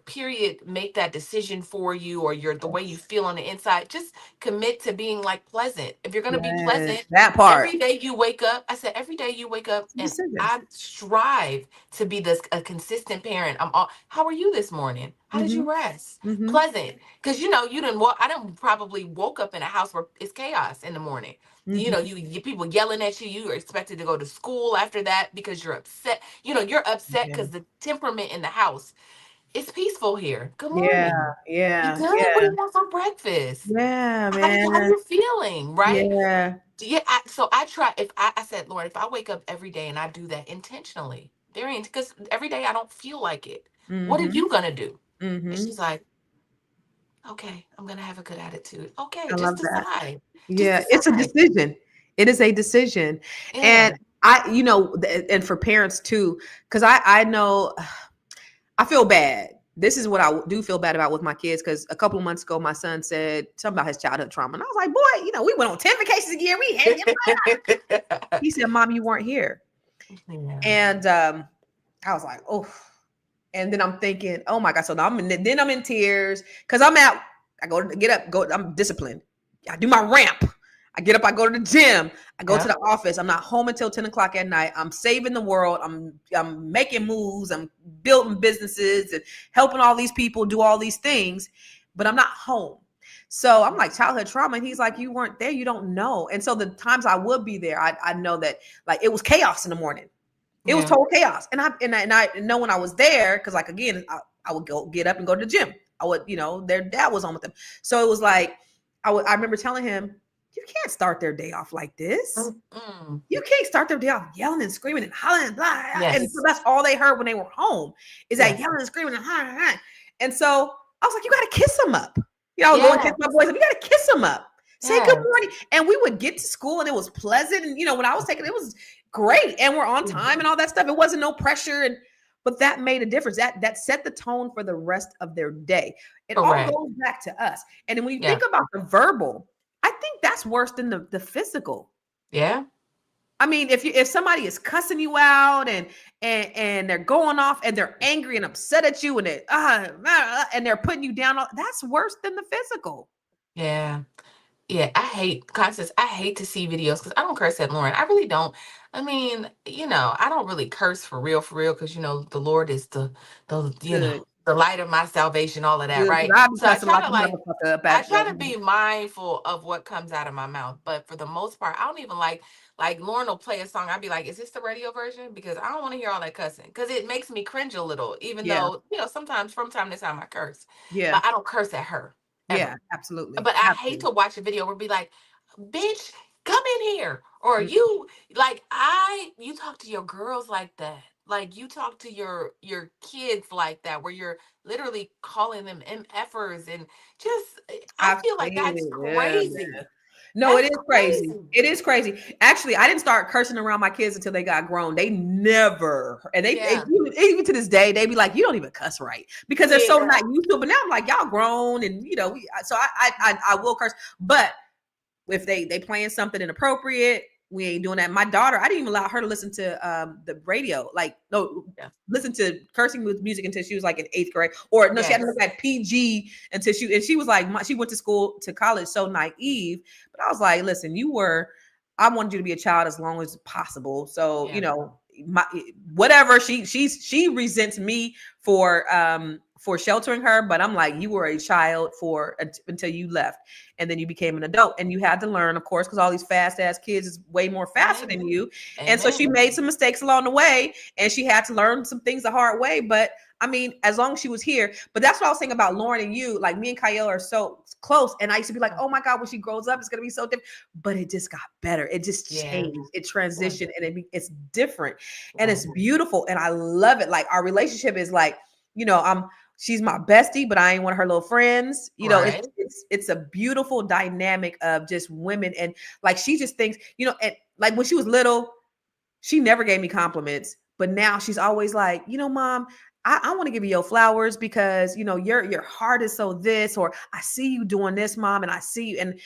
period make that decision for you, or the way you feel on the inside. Just commit to being like pleasant. If you're going to be pleasant, that part. Every day you wake up, I said every day you wake up, and I strive to be a consistent parent. How are you this morning? How did you rest? Pleasant. Because you didn't I didn't probably woke up in a house where it's chaos in the morning. You people yelling at you. You are expected to go to school after that because you're upset. You're upset because the temperament in the house. It's peaceful here. Good morning. Yeah. You good? What do you want for breakfast? Yeah, man. How you feeling? Right? Yeah. So I try. If I said, Lord, if I wake up every day and I do that intentionally, because every day I don't feel like it. What are you gonna do? And she's like, okay, I'm gonna have a good attitude. Okay, I just love that. decide. Yeah, it's a decision. It is a decision. Yeah. And and for parents too, because I know I feel bad. This is what I do feel bad about with my kids, because a couple of months ago, my son said something about his childhood trauma. And I was like, boy, we went on 10 vacations a year. We had He said, Mom, you weren't here. Yeah. And I was like, oh. And then I'm thinking, oh my God. So now I'm in tears, because I'm disciplined. I do my ramp. I get up, I go to the gym, I go to the office. I'm not home until 10 o'clock at night. I'm saving the world. I'm making moves. I'm building businesses and helping all these people do all these things, but I'm not home. So I'm like, childhood trauma. And he's like, you weren't there. You don't know. And so the times I would be there, I know that like it was chaos in the morning. It was total chaos. And I know when I was there, because like, again, I would get up and go to the gym. I would, their dad was on with them. So it was like, I remember telling him, you can't start their day off like this. You can't start their day off yelling and screaming and hollering and blah. Yes. And so that's all they heard when they were home is that yelling and screaming and hollering. And so I was like, you got to kiss them up. I was going to kiss my boys. You got to kiss them up. Say good morning. And we would get to school and it was pleasant. And, when I was taking it was great. And we're on time and all that stuff. It wasn't no pressure. But that made a difference. That set the tone for the rest of their day. It all goes back to us. And then when you think about the verbal, I think that's worse than the physical. Yeah. I mean, if somebody is cussing you out and they're going off and they're angry and upset at you and they're putting you down, that's worse than the physical. Yeah. Yeah, I hate Constance. I hate to see videos because I don't curse at Lauren. I really don't. I mean, I don't really curse for real, because the Lord is Good. the light of my salvation, all of that, Good. Because right? I'll be So I cussing try like to a like motherfucker up I at try to be mindful of what comes out of my mouth, but for the most part, I don't even like Lauren will play a song. I'd be like, "Is this the radio version?" Because I don't want to hear all that cussing because it makes me cringe a little. Even yeah. though sometimes from time to time I curse, Yeah. but I don't curse at her Yeah. ever. Absolutely. But I hate Absolutely. to watch a video where be like, "Bitch, come in here," or you you talk to your girls like that. Like you talk to your kids like that, where you're literally calling them MFers and just I I've feel like seen that's it. Yeah, man. crazy. No, it That's is crazy. crazy. It is crazy. Actually, I didn't start cursing around my kids until they got grown. They never, and they Yeah. even to this day, they be like, "You don't even cuss right," because they're so Yeah. not used to it. But now I'm like, "Y'all grown," and so I will curse, but if they playing something inappropriate, we ain't doing that. My daughter, I didn't even allow her to listen to the radio, like no, Yeah. listen to cursing with music until she was like in 8th grade, or no, she had to look at PG until she was like, she went to college so naive. But I was like, listen, I wanted you to be a child as long as possible. So whatever she resents me for sheltering her, but I'm like, you were a child until you left, and then you became an adult, and you had to learn, of course, because all these fast ass kids is way more faster than you. And so she made some mistakes along the way, and she had to learn some things the hard way. But I mean, as long as she was here. But that's what I was saying about Lauren and you. Like, me and Kyle are so close, and I used to be like, oh my God, when she grows up, it's gonna be so different. But it just got better. It just changed. It transitioned, and it's different, and it's beautiful, and I love it. Like, our relationship is like, she's my bestie, but I ain't one of her little friends. It's a beautiful dynamic of just women, and like, she just thinks, and like when she was little, she never gave me compliments, but now she's always like, Mom, I want to give you your flowers because your heart is so this, or I see you doing this, Mom, and I see you, and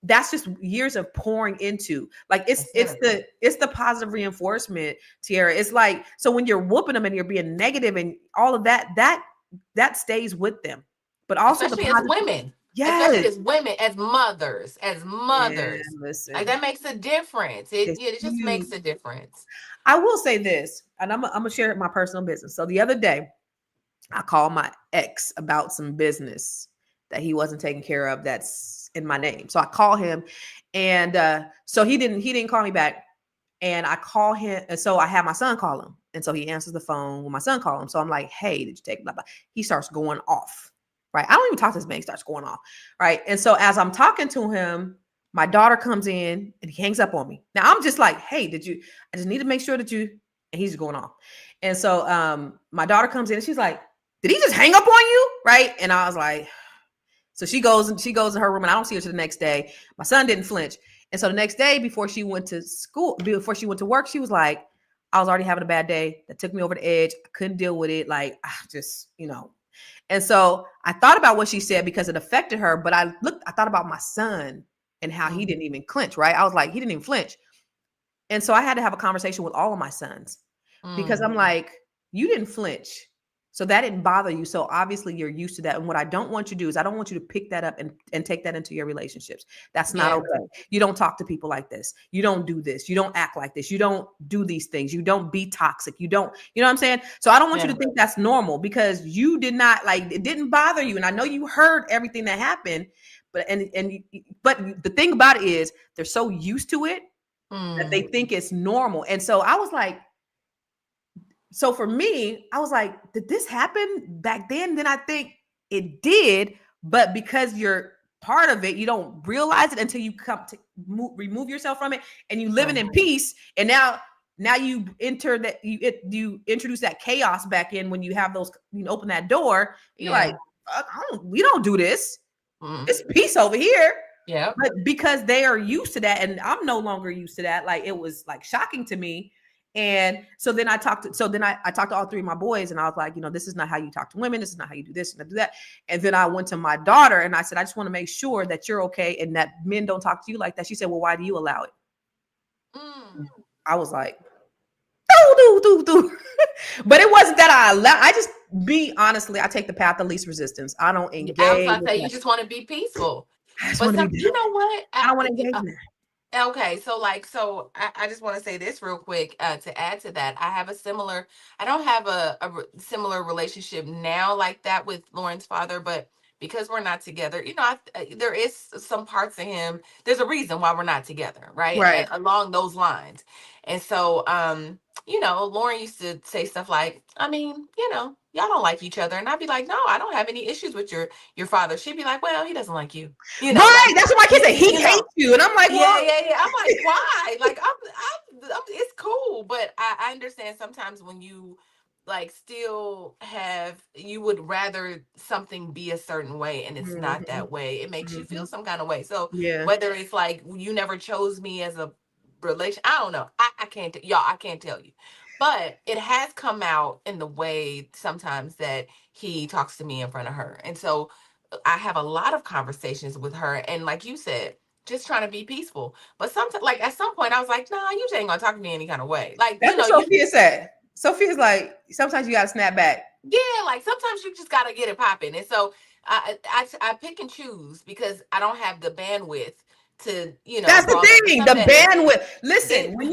that's just years of pouring into, like, it's the positive reinforcement, Tiara. It's like, so when you're whooping them and you're being negative and all of that stays with them, but also especially as women. Yes. Especially as women, as mothers, Yeah, listen, like that makes a difference. It just huge. makes a difference. I will say this, and I'm gonna share my personal business. So the other day, I called my ex about some business that he wasn't taking care of that's in my name. So I call him, and so he didn't call me back. And I call him, and so I have my son call him, and so he answers the phone when my son calls him. So I'm like, "Hey, did you take blah blah?" He starts going off, right? I don't even talk to this man. He starts going off, right? And so as I'm talking to him, my daughter comes in and he hangs up on me. Now I'm just like, "Hey, I just need to make sure that you," and he's going off. And so my daughter comes in and she's like, "Did he just hang up on you?" Right? And I was like, so she goes in her room, and I don't see her till the next day. My son didn't flinch. And so the next day, before she went to work, she was like, I was already having a bad day. That took me over the edge. I couldn't deal with it. Like, just, And so I thought about what she said because it affected her. But I thought about my son and how he didn't even clinch, right? I was like, he didn't even flinch. And so I had to have a conversation with all of my sons because I'm like, you didn't flinch. So that didn't bother you. So obviously you're used to that. And what I don't want you to do is I don't want you to pick that up and take that into your relationships. That's not okay. You don't talk to people like this. You don't do this. You don't act like this. You don't do these things. You don't be toxic. You don't, you know what I'm saying? So I don't want you to think that's normal because you did not, like, it didn't bother you. And I know you heard everything that happened, but the thing about it is they're so used to it that they think it's normal. And so I was like, so for me, I was like, did this happen back then? Then I think it did, but because you're part of it, you don't realize it until you come to remove yourself from it and you living in peace. And now you enter that, you introduce that chaos back in when you have those, open that door. You're like, we don't do this. It's peace over here. Yeah. But because they are used to that, and I'm no longer used to that, like, it was like shocking to me. And so then I talked to all three of my boys, and I was like, this is not how you talk to women. This is not how you do this and do that. And then I went to my daughter and I said, I just want to make sure that you're okay and that men don't talk to you like that. She said, well, why do you allow it? I was like, do. But it wasn't that I allow. I just honestly, I take the path of least resistance. I don't engage. I was about to say, you just want to be peaceful. But you know what? I don't want to engage in that. Okay, so I just want to say this real quick to add to that. I don't have similar relationship now like that with Lauren's father, but because we're not together, there is some parts of him. There's a reason why we're not together, right? Right. Along those lines. And so, Lauren used to say stuff like, I mean, y'all don't like each other. And I'd be like, no, I don't have any issues with your father. She'd be like, well, he doesn't like you. Right. That's what my kids say. He hates you. And I'm like, well, yeah. I'm like, why? Like, it's cool. But I understand sometimes when you still you would rather something be a certain way and it's not that way. It makes you feel some kind of way. So whether it's like, you never chose me as a relation, I don't know. I can't, I can't tell you. But it has come out in the way sometimes that he talks to me in front of her. And so I have a lot of conversations with her. And like you said, just trying to be peaceful. But sometimes, at some point, I was like, nah, you just ain't gonna talk to me any kind of way. Like, that's what Sophia said. Sophia's like, sometimes you gotta snap back. Yeah, sometimes you just gotta get it popping. And so I pick and choose because I don't have the bandwidth to, That's the thing, the bandwidth. Listen, when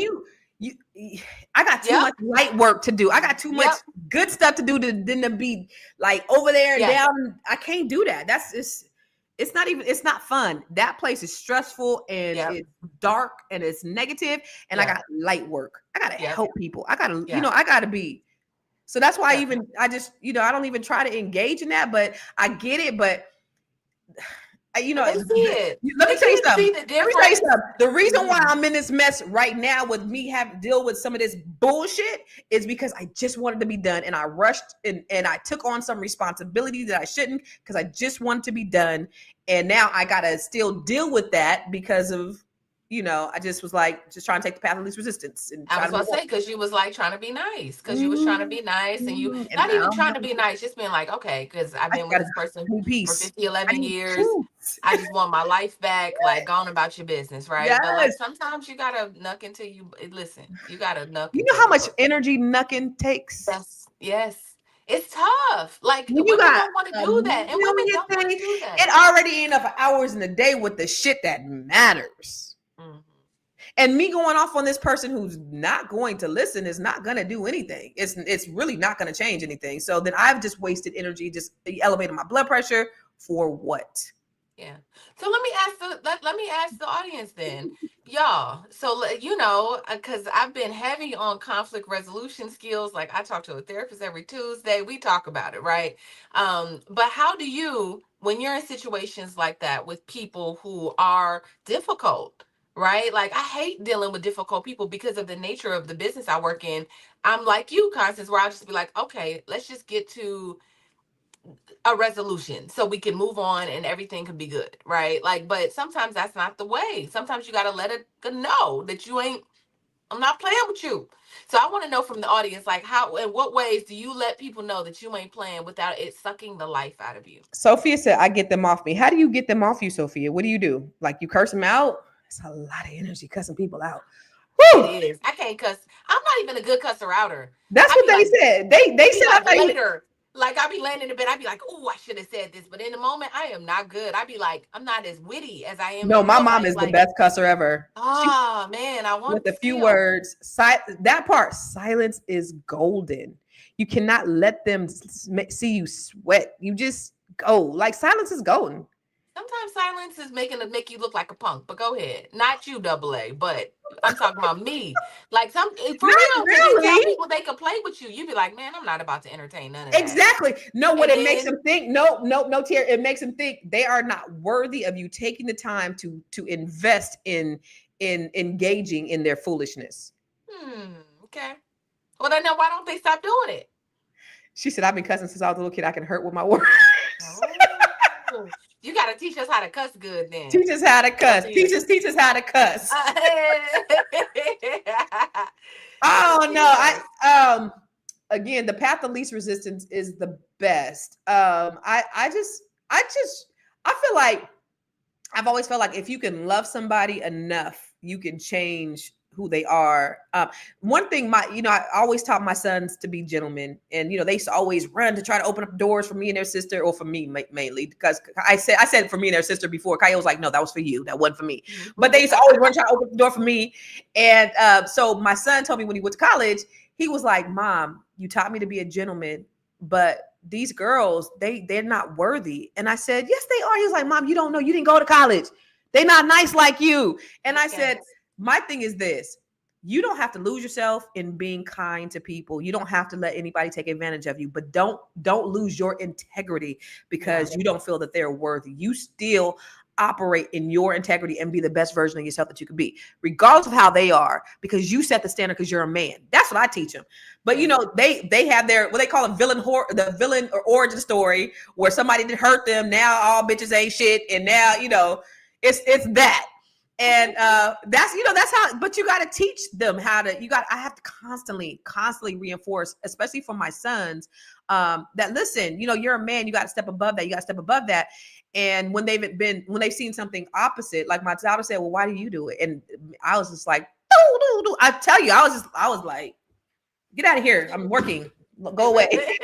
I got too much light work to do. I got too much good stuff to do to be like over there and down. I can't do that. It's not fun. That place is stressful and it's dark and it's negative. And I got light work. I gotta help people. I gotta, I gotta be. So that's why I just, I don't even try to engage in that, but I get it. But let me tell you something. The reason why I'm in this mess right now with me having to deal with some of this bullshit is because I just wanted to be done and I rushed and I took on some responsibility that I shouldn't because I just wanted to be done. And now I gotta still deal with that because of, I just was just trying to take the path of least resistance. And I was going to say, because you was trying to be nice, because you was trying to be nice and you not even trying to be nice, just being like, okay, because I've been with this person for 50, 11 years. I just want my life back, gone about your business, right? Yes. But sometimes you got to knuck until you listen. You got to knuck. You know how much energy knucking takes? Yes. It's tough. Women don't want to do that. And women don't want to do that. It already ain't enough hours in the day with the shit that matters. And me going off on this person who's not going to listen is not going to do anything. It's really not going to change anything. So then I've just wasted energy, just elevating my blood pressure for what? Yeah. So let me ask the audience then, y'all. So because I've been heavy on conflict resolution skills. Like I talk to a therapist every Tuesday. We talk about it, right? But how do you, when you're in situations like that with people who are difficult? Right? I hate dealing with difficult people because of the nature of the business I work in. I'm like you, Constance, where I'll just be like, okay, let's just get to a resolution so we can move on and everything can be good. Right? But sometimes that's not the way. Sometimes you got to let it know that I'm not playing with you. So I want to know from the audience, how, in what ways do you let people know that you ain't playing without it sucking the life out of you? Sophia said, I get them off me. How do you get them off you, Sophia? What do you do? You curse them out? It's a lot of energy cussing people out. Woo! It is. I can't cuss. I'm not even a good cusser outer. That's what they said. They said later. I'll be laying in the bed. I'd be like, oh, I should have said this. But in the moment, I am not good. I'd be like, I'm not as witty as I am. No, my mom is the best cusser ever. Oh, man. I want with a few words. That part, silence is golden. You cannot let them see you sweat. You just go. Silence is golden. Sometimes silence is make you look like a punk, but go ahead. Not you, AA, but I'm talking about me. For real, really. Tell people they can play with you. You be like, man, I'm not about to entertain none of that. Exactly. No, what it makes them think, no, Tier, it makes them think they are not worthy of you taking the time to invest in engaging in their foolishness. Okay. Well, then why don't they stop doing it? She said, I've been cussing since I was a little kid. I can hurt with my words. Oh. You got to teach us how to cuss good then. Teach us how to cuss. Teach us how to cuss. Oh no. Again, the path of least resistance is the best. I feel like I've always felt like if you can love somebody enough, you can change who they are. One thing, I always taught my sons to be gentlemen, and they used to always run to try to open up doors for me and their sister, or for me mainly, because I said for me and their sister before. Kaya was like, no, that was for you, that wasn't for me. But they used to always run to try to open the door for me. And so my son told me when he went to college, he was like, Mom, you taught me to be a gentleman, but these girls, they're not worthy. And I said, yes, they are. He was like, Mom, you don't know, you didn't go to college. They're not nice like you. And I said, my thing is this: you don't have to lose yourself in being kind to people. You don't have to let anybody take advantage of you, but don't lose your integrity because you don't feel that they're worthy. You still operate in your integrity and be the best version of yourself that you could be, regardless of how they are, because you set the standard because you're a man. That's what I teach them. But they have their, what they call the villain or origin story, where somebody did hurt them. Now all bitches ain't shit. And now, it's that. And that's how, but you got to teach them how to, I have to constantly reinforce, especially for my sons, that listen, you're a man, you got to step above that. You got to step above that. And when they've seen something opposite, like my daughter said, well, why do you do it? And I was just like, I tell you, I was like, get out of here. I'm working. Go away. It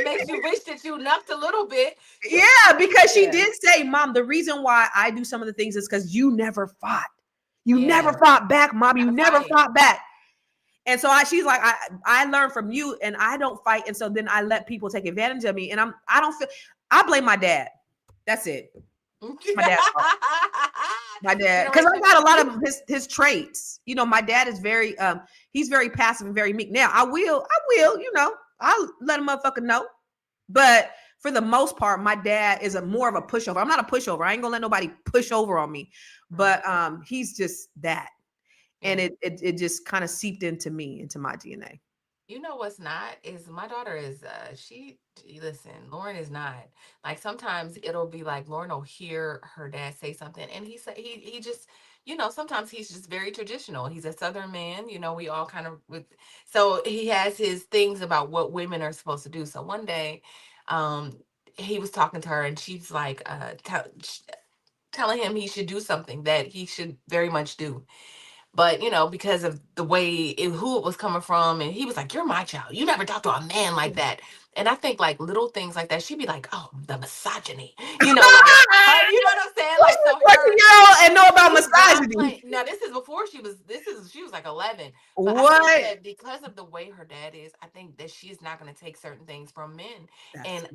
makes you wish that you nucked a little bit. Yeah, because she did say, Mom, the reason why I do some of the things is because you never fought. You never fought back, Mom. You never fought back. And so she's like, I learned from you, and I don't fight. And so then I let people take advantage of me. And I blame my dad. That's it. My dad. My dad. Because I got a lot of his traits. My dad is very, he's very passive and very meek. Now I will, I'll let a motherfucker know. But for the most part, my dad is more of a pushover. I'm not a pushover. I ain't gonna let nobody push over on me. But he's just that. And it just kind of seeped into me, into my DNA. You know what's not is my daughter is listen, Lauren is not, like, sometimes it'll be like Lauren will hear her dad say something and he just, sometimes he's just very traditional. He's a Southern man, we all kind of so he has his things about what women are supposed to do. So one day he was talking to her and she's like telling him he should do something that he should very much do. But, because of the way who it was coming from, and he was like, you're my child. You never talk to a man like that. And I think like little things like that, she'd be like, oh, the misogyny. You know what I'm saying? Like, so her and know about misogyny. Now, this is before she was like 11. But what? I think that because of the way her dad is, I think that she's not going to take certain things from men.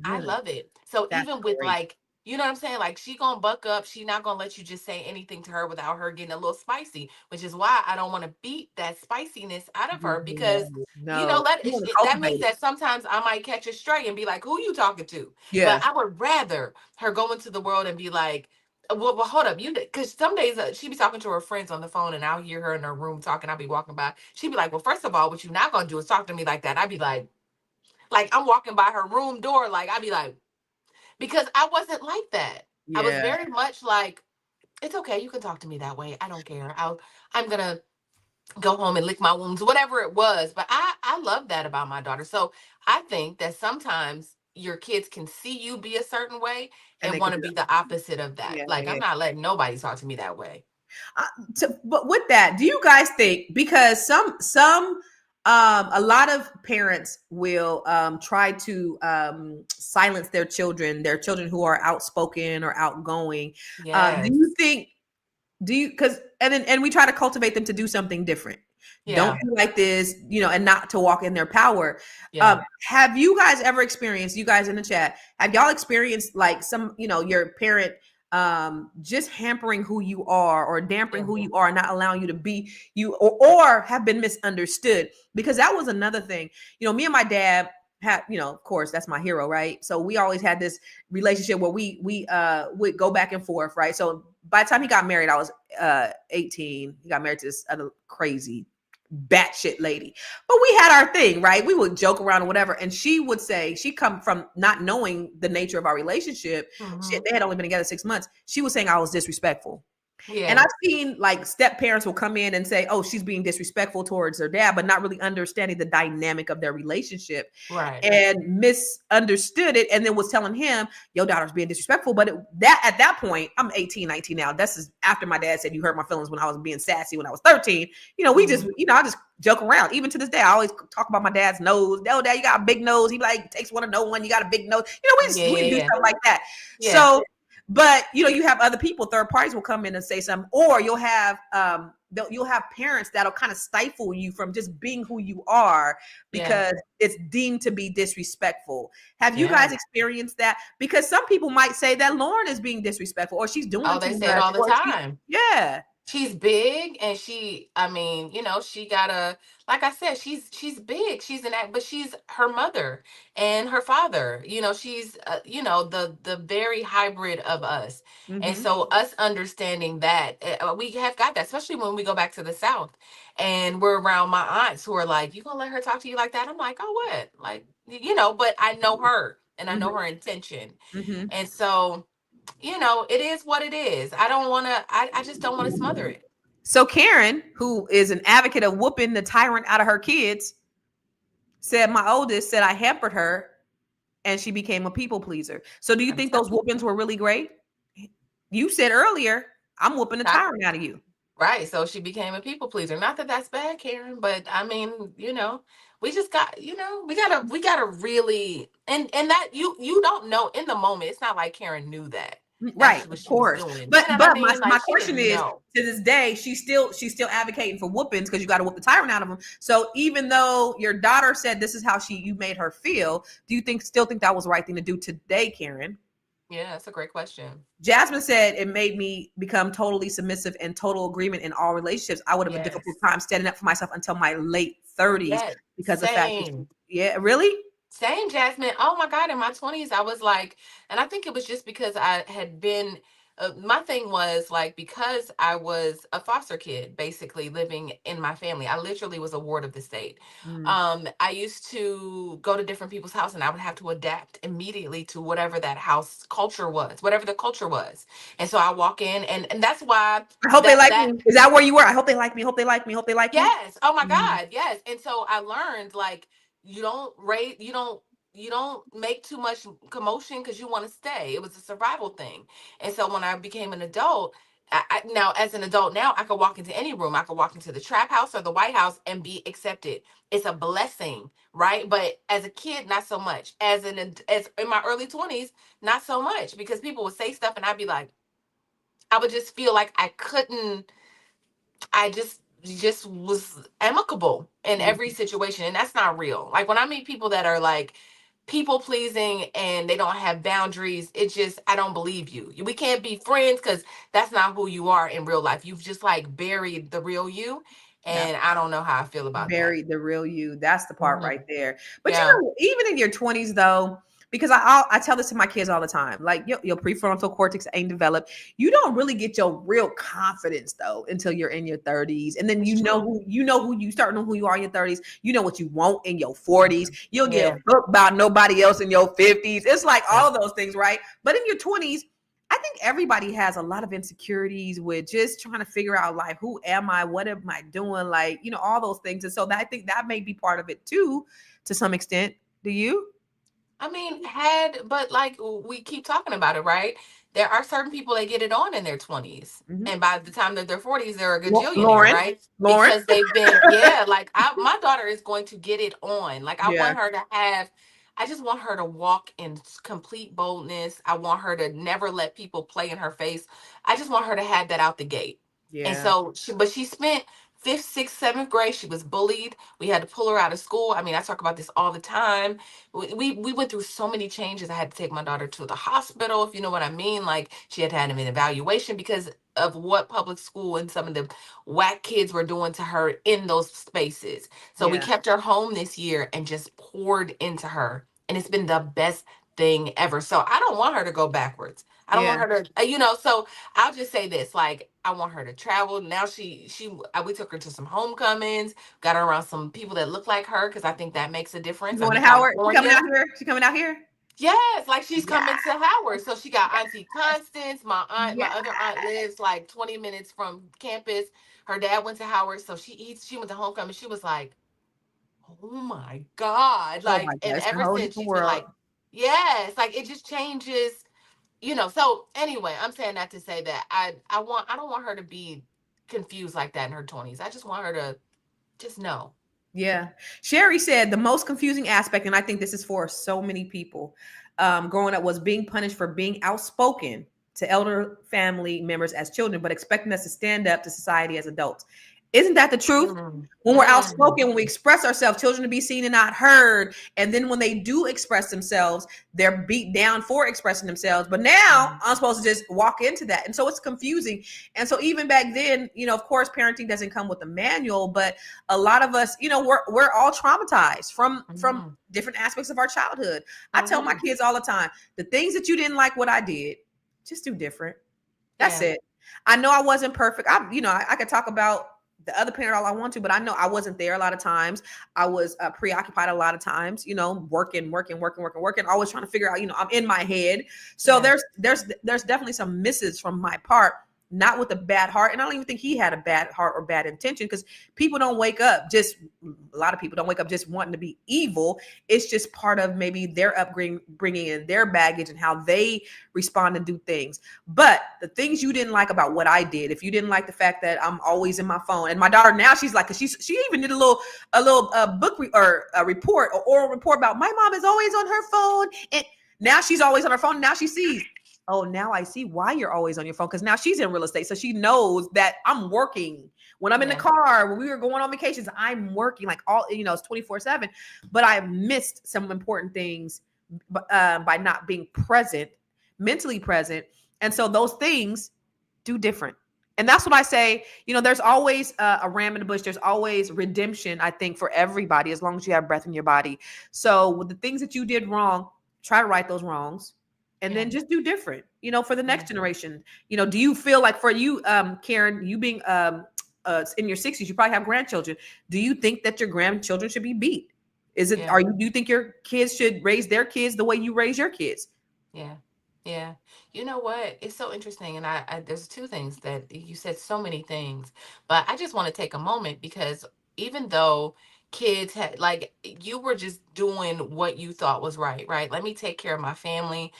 I love it. So even with like, you know what I'm saying? Like, she gonna buck up. She not gonna let you just say anything to her without her getting a little spicy, which is why I don't want to beat that spiciness out of her, because that means that sometimes I might catch a stray and be like, who you talking to? Yeah. But I would rather her go into the world and be like, well hold up, because some days she be talking to her friends on the phone and I'll hear her in her room talking. I'll be walking by. She'd be like, well, first of all, what you not gonna do is talk to me like that. I'd be like I'm walking by her room door, like I'd be like, because I wasn't like that. Yeah. I was very much like, it's okay, you can talk to me that way. I don't care. I'm going to go home and lick my wounds, whatever it was. But I love that about my daughter. So I think that sometimes your kids can see you be a certain way and want to be the opposite of that. I'm not letting nobody talk to me that way. But with that, do you guys think, because a lot of parents will try to silence their children who are outspoken or outgoing. Yes. And we try to cultivate them to do something different. Yeah. Don't be like this, and not to walk in their power. Yeah. Have you guys ever experienced, you guys in the chat, have y'all experienced like some, your parent just hampering who you are or dampening who you are, not allowing you to be you, or have been misunderstood? Because that was another thing. Me and my dad had, of course, that's my hero, right? So we always had this relationship where we would go back and forth, right? So by the time he got married, I was 18. He got married to this other crazy batshit lady, but we had our thing, right? We would joke around or whatever, and she would say, she come from not knowing the nature of our relationship. They had only been together 6 months. She was saying I was disrespectful. And Yeah. I've seen like step parents will come in and say, "Oh, she's being disrespectful towards her dad," but not really understanding the dynamic of their relationship, Right. and misunderstood it, and then was telling him, "Your daughter's being disrespectful." But that at that point, I'm 18, 19 now. This is after my dad said, "You hurt my feelings when I was being sassy when I was 13." We just, I just joke around. Even to this day, I always talk about my dad's nose. "Oh, dad, you got a big nose." He like takes one to know one. You got a big nose. We do Yeah. stuff like that. Yeah. So. But you have other people, third parties will come in and say something, or you'll have parents that'll kind of stifle you from just being who you are Yeah. because it's deemed to be disrespectful. Have you Yeah. guys experienced that? Because some people might say that Lauren is being disrespectful, or she's doing Oh, they too say it much, all the or time. yeah. She's big, and I mean, she got like I said, she's big. She's an act, but she's her mother and her father. She's the very hybrid of us. And Mm-hmm. so us understanding that, we have got that, especially when we go back to the South and we're around my aunts who are like, "You gonna let her talk to you like that?" I'm like, "Oh, what?" Like, but I know her and I know her intention. Mm-hmm. And so it is what it is. I don't want to, I just don't want to smother it. So Karen, who is an advocate of whooping the tyrant out of her kids, said my oldest said I hampered her and she became a people pleaser. So do you I'm think those telling whoopings were really great? You said earlier, I'm whooping the you. tyrant out of you. Right. So she became a people pleaser. Not that that's bad, Karen, but I mean, we just got, we gotta really, and that you don't know in the moment. It's not like Karen knew that. Right, That's what of she was course. doing. You But know what I but my, mean? my Like, she question didn't is, know. to this day, she's still advocating for whoopings because you got to whoop the tyrant out of them. So even though your daughter said this is how you made her feel, do you still think that was the right thing to do today, Karen? Yeah, that's a great question. Jasmine said it made me become totally submissive and total agreement in all relationships. I would have a difficult Yes. time standing up for myself until my late 30s Yes. because of the fact that, Same. yeah, really? Same, Jasmine. Oh my God, in my 20s, I was like, and I think it was just because I had been, my thing was like, because I was a foster kid, basically living in my family. I literally was a ward of the state. Mm, I used to go to different people's house and I would have to adapt immediately to whatever that house culture was, whatever the culture was. And so I walk in, and that's why I hope they like that me. Is that where you were? I hope they like me. Hope they like me. Hope they like me. Yes. Oh my Mm, God. Yes. And so I learned, like, you don't make too much commotion because you want to stay. It was a survival thing. And so when I became an adult, now as an adult now, I could walk into any room. I could walk into the trap house or the White House and be accepted. It's a blessing, right? But as a kid, not so much. As in my early 20s, not so much, because people would say stuff and I'd be like, I would just feel like I just was amicable in mm, every situation, and that's not real. Like, when I meet people that are like people pleasing and they don't have boundaries, it just, I don't believe you. We can't be friends because that's not who you are in real life. You've just like buried the real you, yeah. and I don't know how I feel about that. Buried the real you. That's the part Hmm. right there. But Yeah. even in your 20s though, because I tell this to my kids all the time, like your prefrontal cortex ain't developed. You don't really get your real confidence though until you're in your 30s, and then It's true. who you start knowing who you are in your 30s. You know what you want in your 40s. You'll get Yeah. a book about nobody else in your 50s. It's like Yeah. all of those things, right? But in your 20s, I think everybody has a lot of insecurities with just trying to figure out, like, who am I? What am I doing? Like, all those things. And so I think that may be part of it too, to some extent. Do you? I mean, but like we keep talking about it, right? There are certain people that get it on in their 20s. Mhm. And by the time that they're 40s, they're a gajillionaire, Lauren, right? Lauren. Because they've been, yeah, like my daughter is going to get it on. Like, Yeah, I just want her to walk in complete boldness. I want her to never let people play in her face. I just want her to have that out the gate. And yeah, so, but she spent fifth, sixth, seventh grade. She was bullied. We had to pull her out of school. I mean, I talk about this all the time. We went through so many changes. I had to take my daughter to the hospital, if you know what I mean. Like, she had had an evaluation because of what public school and some of the whack kids were doing to her in those spaces. So we yeah, kept her home this year and just poured into her. And it's been the best thing ever. So I don't want her to go backwards. I don't yeah. want her to, so I'll just say this, like, I want her to travel. Now we took her to some homecomings, got her around some people that look like her, because I think that makes a She difference. I'm going in to Howard? She coming California. out here? She coming out here? Yes, like she's Yeah. coming to Howard. So she got Auntie Constance. My Yeah. other aunt lives like 20 minutes from campus. Her dad went to Howard, so she went to homecoming. She was like, "Oh my God." Oh my Like, God. and It's a ever whole since different she's been world. like, yes, like it just changes, So anyway, I'm saying that to say that I don't want her to be confused like that in her 20s. I just want her to just know. Yeah. Sherry said the most confusing aspect, and I think this is for so many people, growing up was being punished for being outspoken to elder family members as children, but expecting us to stand up to society as adults. Isn't that the truth? Mm, When we're mm, outspoken, when we express ourselves, children to be seen and not heard. And then when they do express themselves, they're beat down for expressing themselves. But now mm, I'm supposed to just walk into that. And so it's confusing. And so even back then, of course, parenting doesn't come with a manual, but a lot of us, we're all traumatized from mm, different aspects of our childhood. I tell my mm. kids all the time, the things that you didn't like what I did, just do different. That's Yeah, it. I know I wasn't perfect. I could talk about the other parent all I want to, but I know I wasn't there a lot of times. I was preoccupied a lot of times, working, always trying to figure out, I'm in my head. So yeah, there's definitely some misses from my part, not with a bad heart. And I don't even think he had a bad heart or bad intention, because people don't wake up just a lot of people don't wake up just wanting to be evil. It's just part of maybe their upbringing, bringing in their baggage and how they respond and do things. But the things you didn't like about what I did, if you didn't like the fact that I'm always in my phone, and my daughter now, she's like, cause she even did a little book or a report, or oral report about my mom is always on her phone, and now she's always on her phone. Now she sees, oh, now I see why you're always on your phone, because now she's in real estate, so she knows that I'm working. When I'm in the yeah, car, when we were going on vacations, I'm working like all, it's 24/7. But I missed some important things by not being present, mentally present. And so those things do different. And that's what I say. There's always a ram in the bush. There's always redemption, I think, for everybody, as long as you have breath in your body. So with the things that you did wrong, try to right those wrongs, and yeah, then just do different, for the yeah, next generation. Do you feel like, for you, Karen, you being in your 60s, you probably have grandchildren. Do you think that your grandchildren should be beat? yeah. Do you think your kids should raise their kids the way you raise your kids? Yeah. Yeah. You know what? It's so interesting. And there's two things that you said, so many things, but I just want to take a moment because even though kids had, like, you were just doing what you thought was right, right? Let me take care of my family.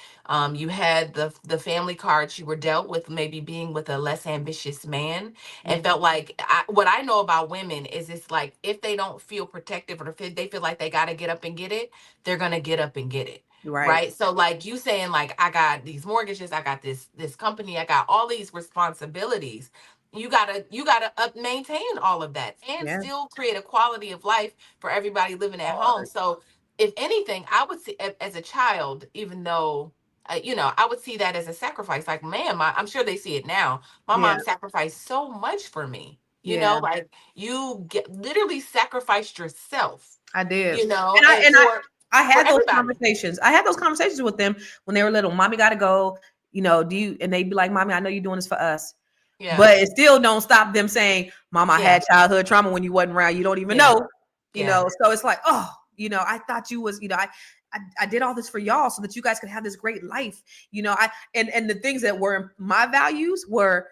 You had the family cards, you were dealt with maybe being with a less ambitious man, and Mhm. felt like what I know about women is it's like if they don't feel protective, or if they feel like they got to get up and get it, they're going to get up and get it. Right. Right. So like you saying, like, I got these mortgages, I got this company, I got all these responsibilities. You gotta maintain all of that and Yeah. still create a quality of life for everybody living at home. So if anything, I would see as a child, even though I would see that as a sacrifice. Like, man, I'm sure they see it now. My Yeah. mom sacrificed so much for me. Yeah. Like literally sacrificed yourself. I did. And I And and I I for had those everybody. conversations. I had those conversations with them when they were little. Mommy got to go. Do you? And they'd be like, "Mommy, I know you're doing this for us." Yeah. But it still don't stop them saying, "Mom, I Yeah. had childhood trauma when you wasn't around. You don't even Yeah. know." Yeah. So it's like, oh, I thought you was, I did all this for y'all so that you guys could have this great life. And the things that were my values were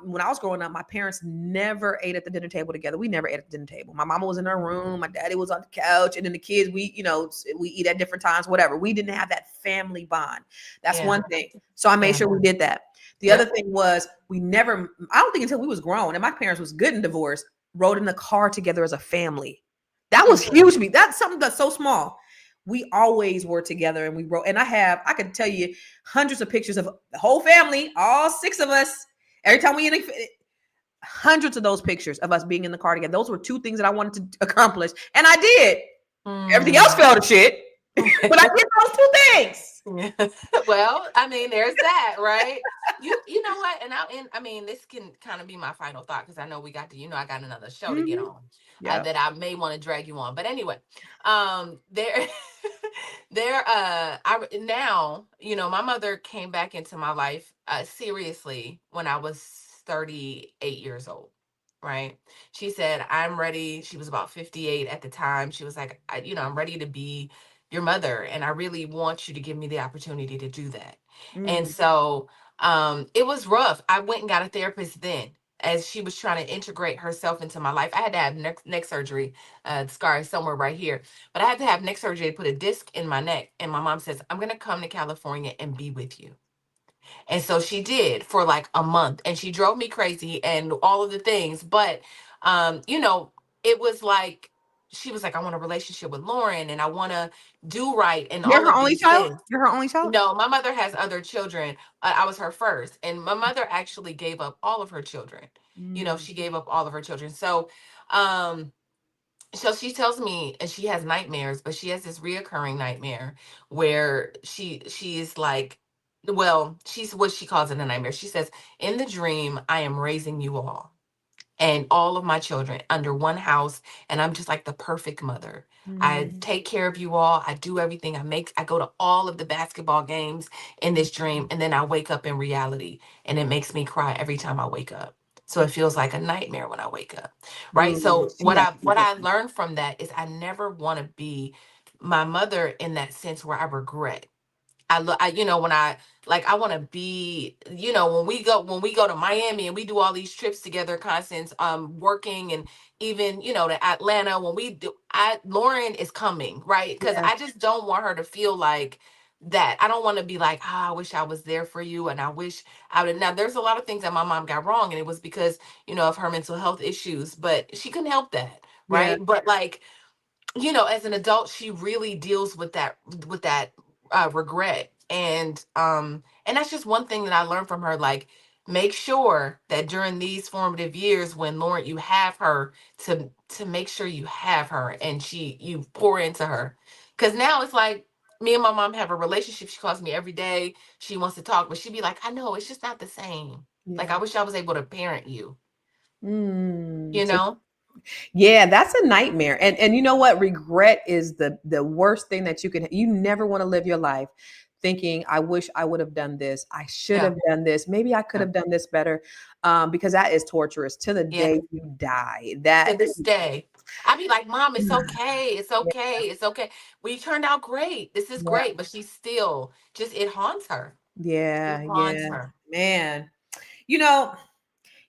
when I was growing up, my parents never ate at the dinner table together. We never ate at the dinner table. My mama was in her room, my daddy was on the couch, and then the kids, we eat at different times, whatever. We didn't have that family bond. That's Yeah. one thing. So I made Yeah. sure we did that. The other Yep. thing was I don't think until we was grown, and my parents was good and divorced, rode in the car together as a family. That was Mm. huge to me. That's something that's so small. We always were together, and we wrote, and I could tell you hundreds of pictures of the whole family, all six of us. Every time we hundreds of those pictures of us being in the car together. Those were two things that I wanted to accomplish, and I did. Everything else Mm. fell to shit, but I did those two things. Yeah. Well, I mean, there's that, right? You know what? I mean, this can kind of be my final thought because I know I got another show to get Mm-hmm. on Yeah. that I may want to drag you on. But anyway, there, I now, my mother came back into my life seriously when I was 38 years old. Right. She said, I'm ready. She was about 58 at the time. She was like, I'm ready to be your mother, and I really want you to give me the opportunity to do that. And Mm. so it was rough. I went and got a therapist then, as she was trying to integrate herself into my life. I had to have neck surgery. The scar is somewhere right here, but I had to have neck surgery to put a disc in my neck. And my mom says, I'm going to come to California and be with you. And so she did for like a month, and she drove me crazy and all of the things. But, you know, it was like, she was like, I want a relationship with Lauren, and I want to do right and You're all her of only these child? things. You're her only child? No, my mother has other children. I was her first. And my mother actually gave up all of her children. You know, Mm. she gave up all of her children. Um, so she tells me, and she has nightmares, but she has this reoccurring nightmare where she is like, well, she's what she calls it a nightmare. She says, in the dream, I am raising you all and all of my children under one house, and I'm just like the perfect mother. I Mm. take care of you all. I do everything. I go to all of the basketball games in this dream, and then I wake up in reality, and it makes me cry every time I wake up. So it feels like a nightmare when I wake up. Right? Mm. So She has what I learned from that is I never want to be my mother in that sense where I regret. You know, when I like, I want to be, you know, when we go to Miami and we do all these trips together, Constance, working, and even, you know, to Atlanta, when we do, Lauren is coming, right? Because yeah. I just don't want her to feel like that. I don't want to be like, I wish I was there for you, and I wish I would. Now, there's a lot of things that my mom got wrong, and it was because, you know, of her mental health issues, but she couldn't help that, Yeah. right? But like, you know, as an adult, she really deals with that regret. And that's just one thing that I learned from her. Like, make sure that during these formative years, when Lauren, you have her, to make sure you have her, and you pour into her. Because now it's like, me and my mom have a relationship. She calls me every day. She wants to talk, but she'd be like, I know it's just not the same. Like, Yeah. I wish I was able to parent you, Mm. you So know. yeah, that's a nightmare. And you know what? Regret is the worst thing that you never want to live your life thinking, I wish I would have done this. I should Yeah, have done this. Maybe I could yeah, have done this better. Because that is torturous to the yeah. day you die. To That this day. I'd be like, Mom, it's okay. It's okay. It's okay. We turned out great. This is yeah, great. But she still just, it haunts her. It yeah, haunts yeah. her. Man. You know,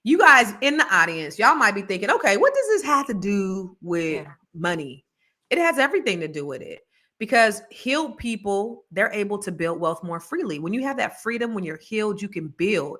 you guys in the audience, y'all might be thinking, okay, what does this have to do with Yeah. money? It has everything to do with it because healed people, they're able to build wealth more freely. When you have that freedom, when you're healed, you can build.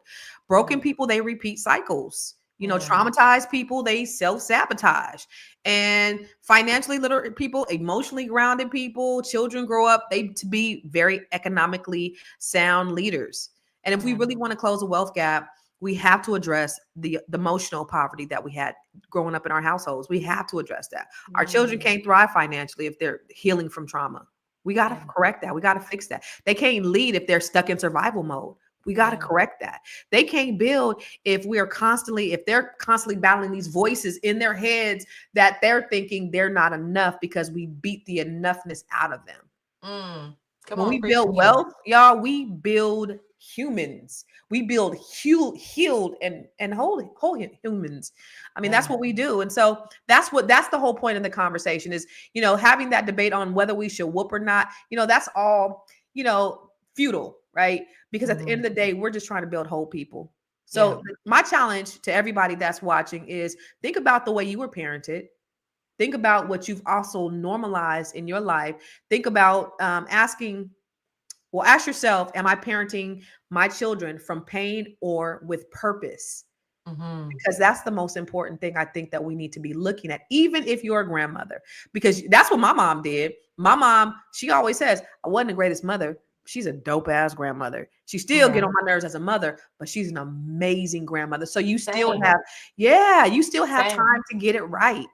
Broken Mm, people, they repeat cycles. You know, yeah. traumatized people, they self sabotage. And financially literate people, emotionally grounded people, children grow up, they to be very economically sound leaders. And if we Yeah. really want to close a wealth gap, we have to address the emotional poverty that we had growing up in our households. We have to address that. Our children Mm, can't thrive financially if they're healing from trauma. We got to yeah. correct that. We got to fix that. They can't lead if they're stuck in survival mode. We got to Yeah. correct that. They can't build if they're constantly battling these voices in their heads that they're thinking they're not enough because we beat the enoughness out of them. Mm. Come When on, we preach to build me. wealth, y'all, we build humans. We build healed and whole humans. I mean, that's Yeah. what we do. And so that's the whole point of the conversation is, having that debate on whether we should whoop or not. That's all, futile, right? Because at the Hmm. end of the day, we're just trying to build whole people. Yeah. So my challenge to everybody that's watching is think about the way you were parented. Think about what you've also normalized in your life. Think about ask yourself, am I parenting my children from pain or with purpose? Hmm. Because that's the most important thing I think that we need to be looking at, even if you're a grandmother, because that's what my mom did. My mom, she always says, I wasn't the greatest mother. She's a dope ass grandmother. She still get Yeah. on my nerves as a mother, but she's an amazing grandmother. So you still Same. have, yeah, you still have Same. time to get it right.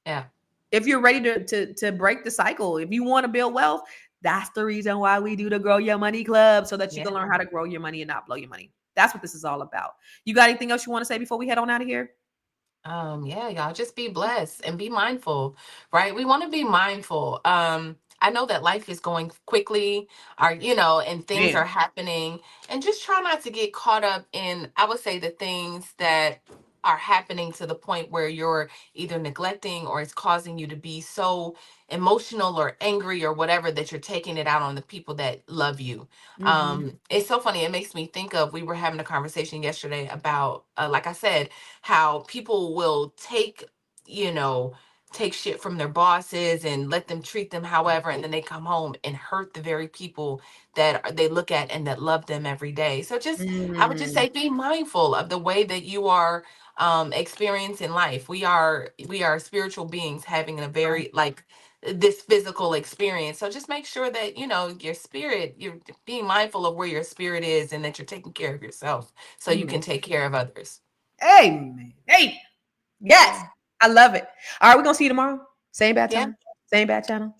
Yeah. If you're ready to break the cycle, if you want to build wealth, that's the reason why we do the Grow Your Money Club, so that you Yeah. can learn how to grow your money and not blow your money. That's what this is all about. You got anything else you want to say before we head on out of here? Yeah, y'all just be blessed and be mindful, right? We want to be mindful. I know that life is going quickly, and things are Man. happening, and just try not to get caught up in, I would say, the things that are happening to the point where you're either neglecting or it's causing you to be so emotional or angry or whatever that you're taking it out on the people that love you. It's so funny. It makes me think of, we were having a conversation yesterday about, like I said, how people will you know, take shit from their bosses and let them treat them however, and then they come home and hurt the very people that they look at and that love them every day. So just, I would just say, be mindful of the way that you are experiencing life. We are spiritual beings having a very, like, this physical experience. So just make sure that, your spirit, you're being mindful of where your spirit is, and that you're taking care of yourself so you can take care of others. Amen. Hey, yes, I love it. All right, we're gonna see you tomorrow. Same bad time, same bad channel.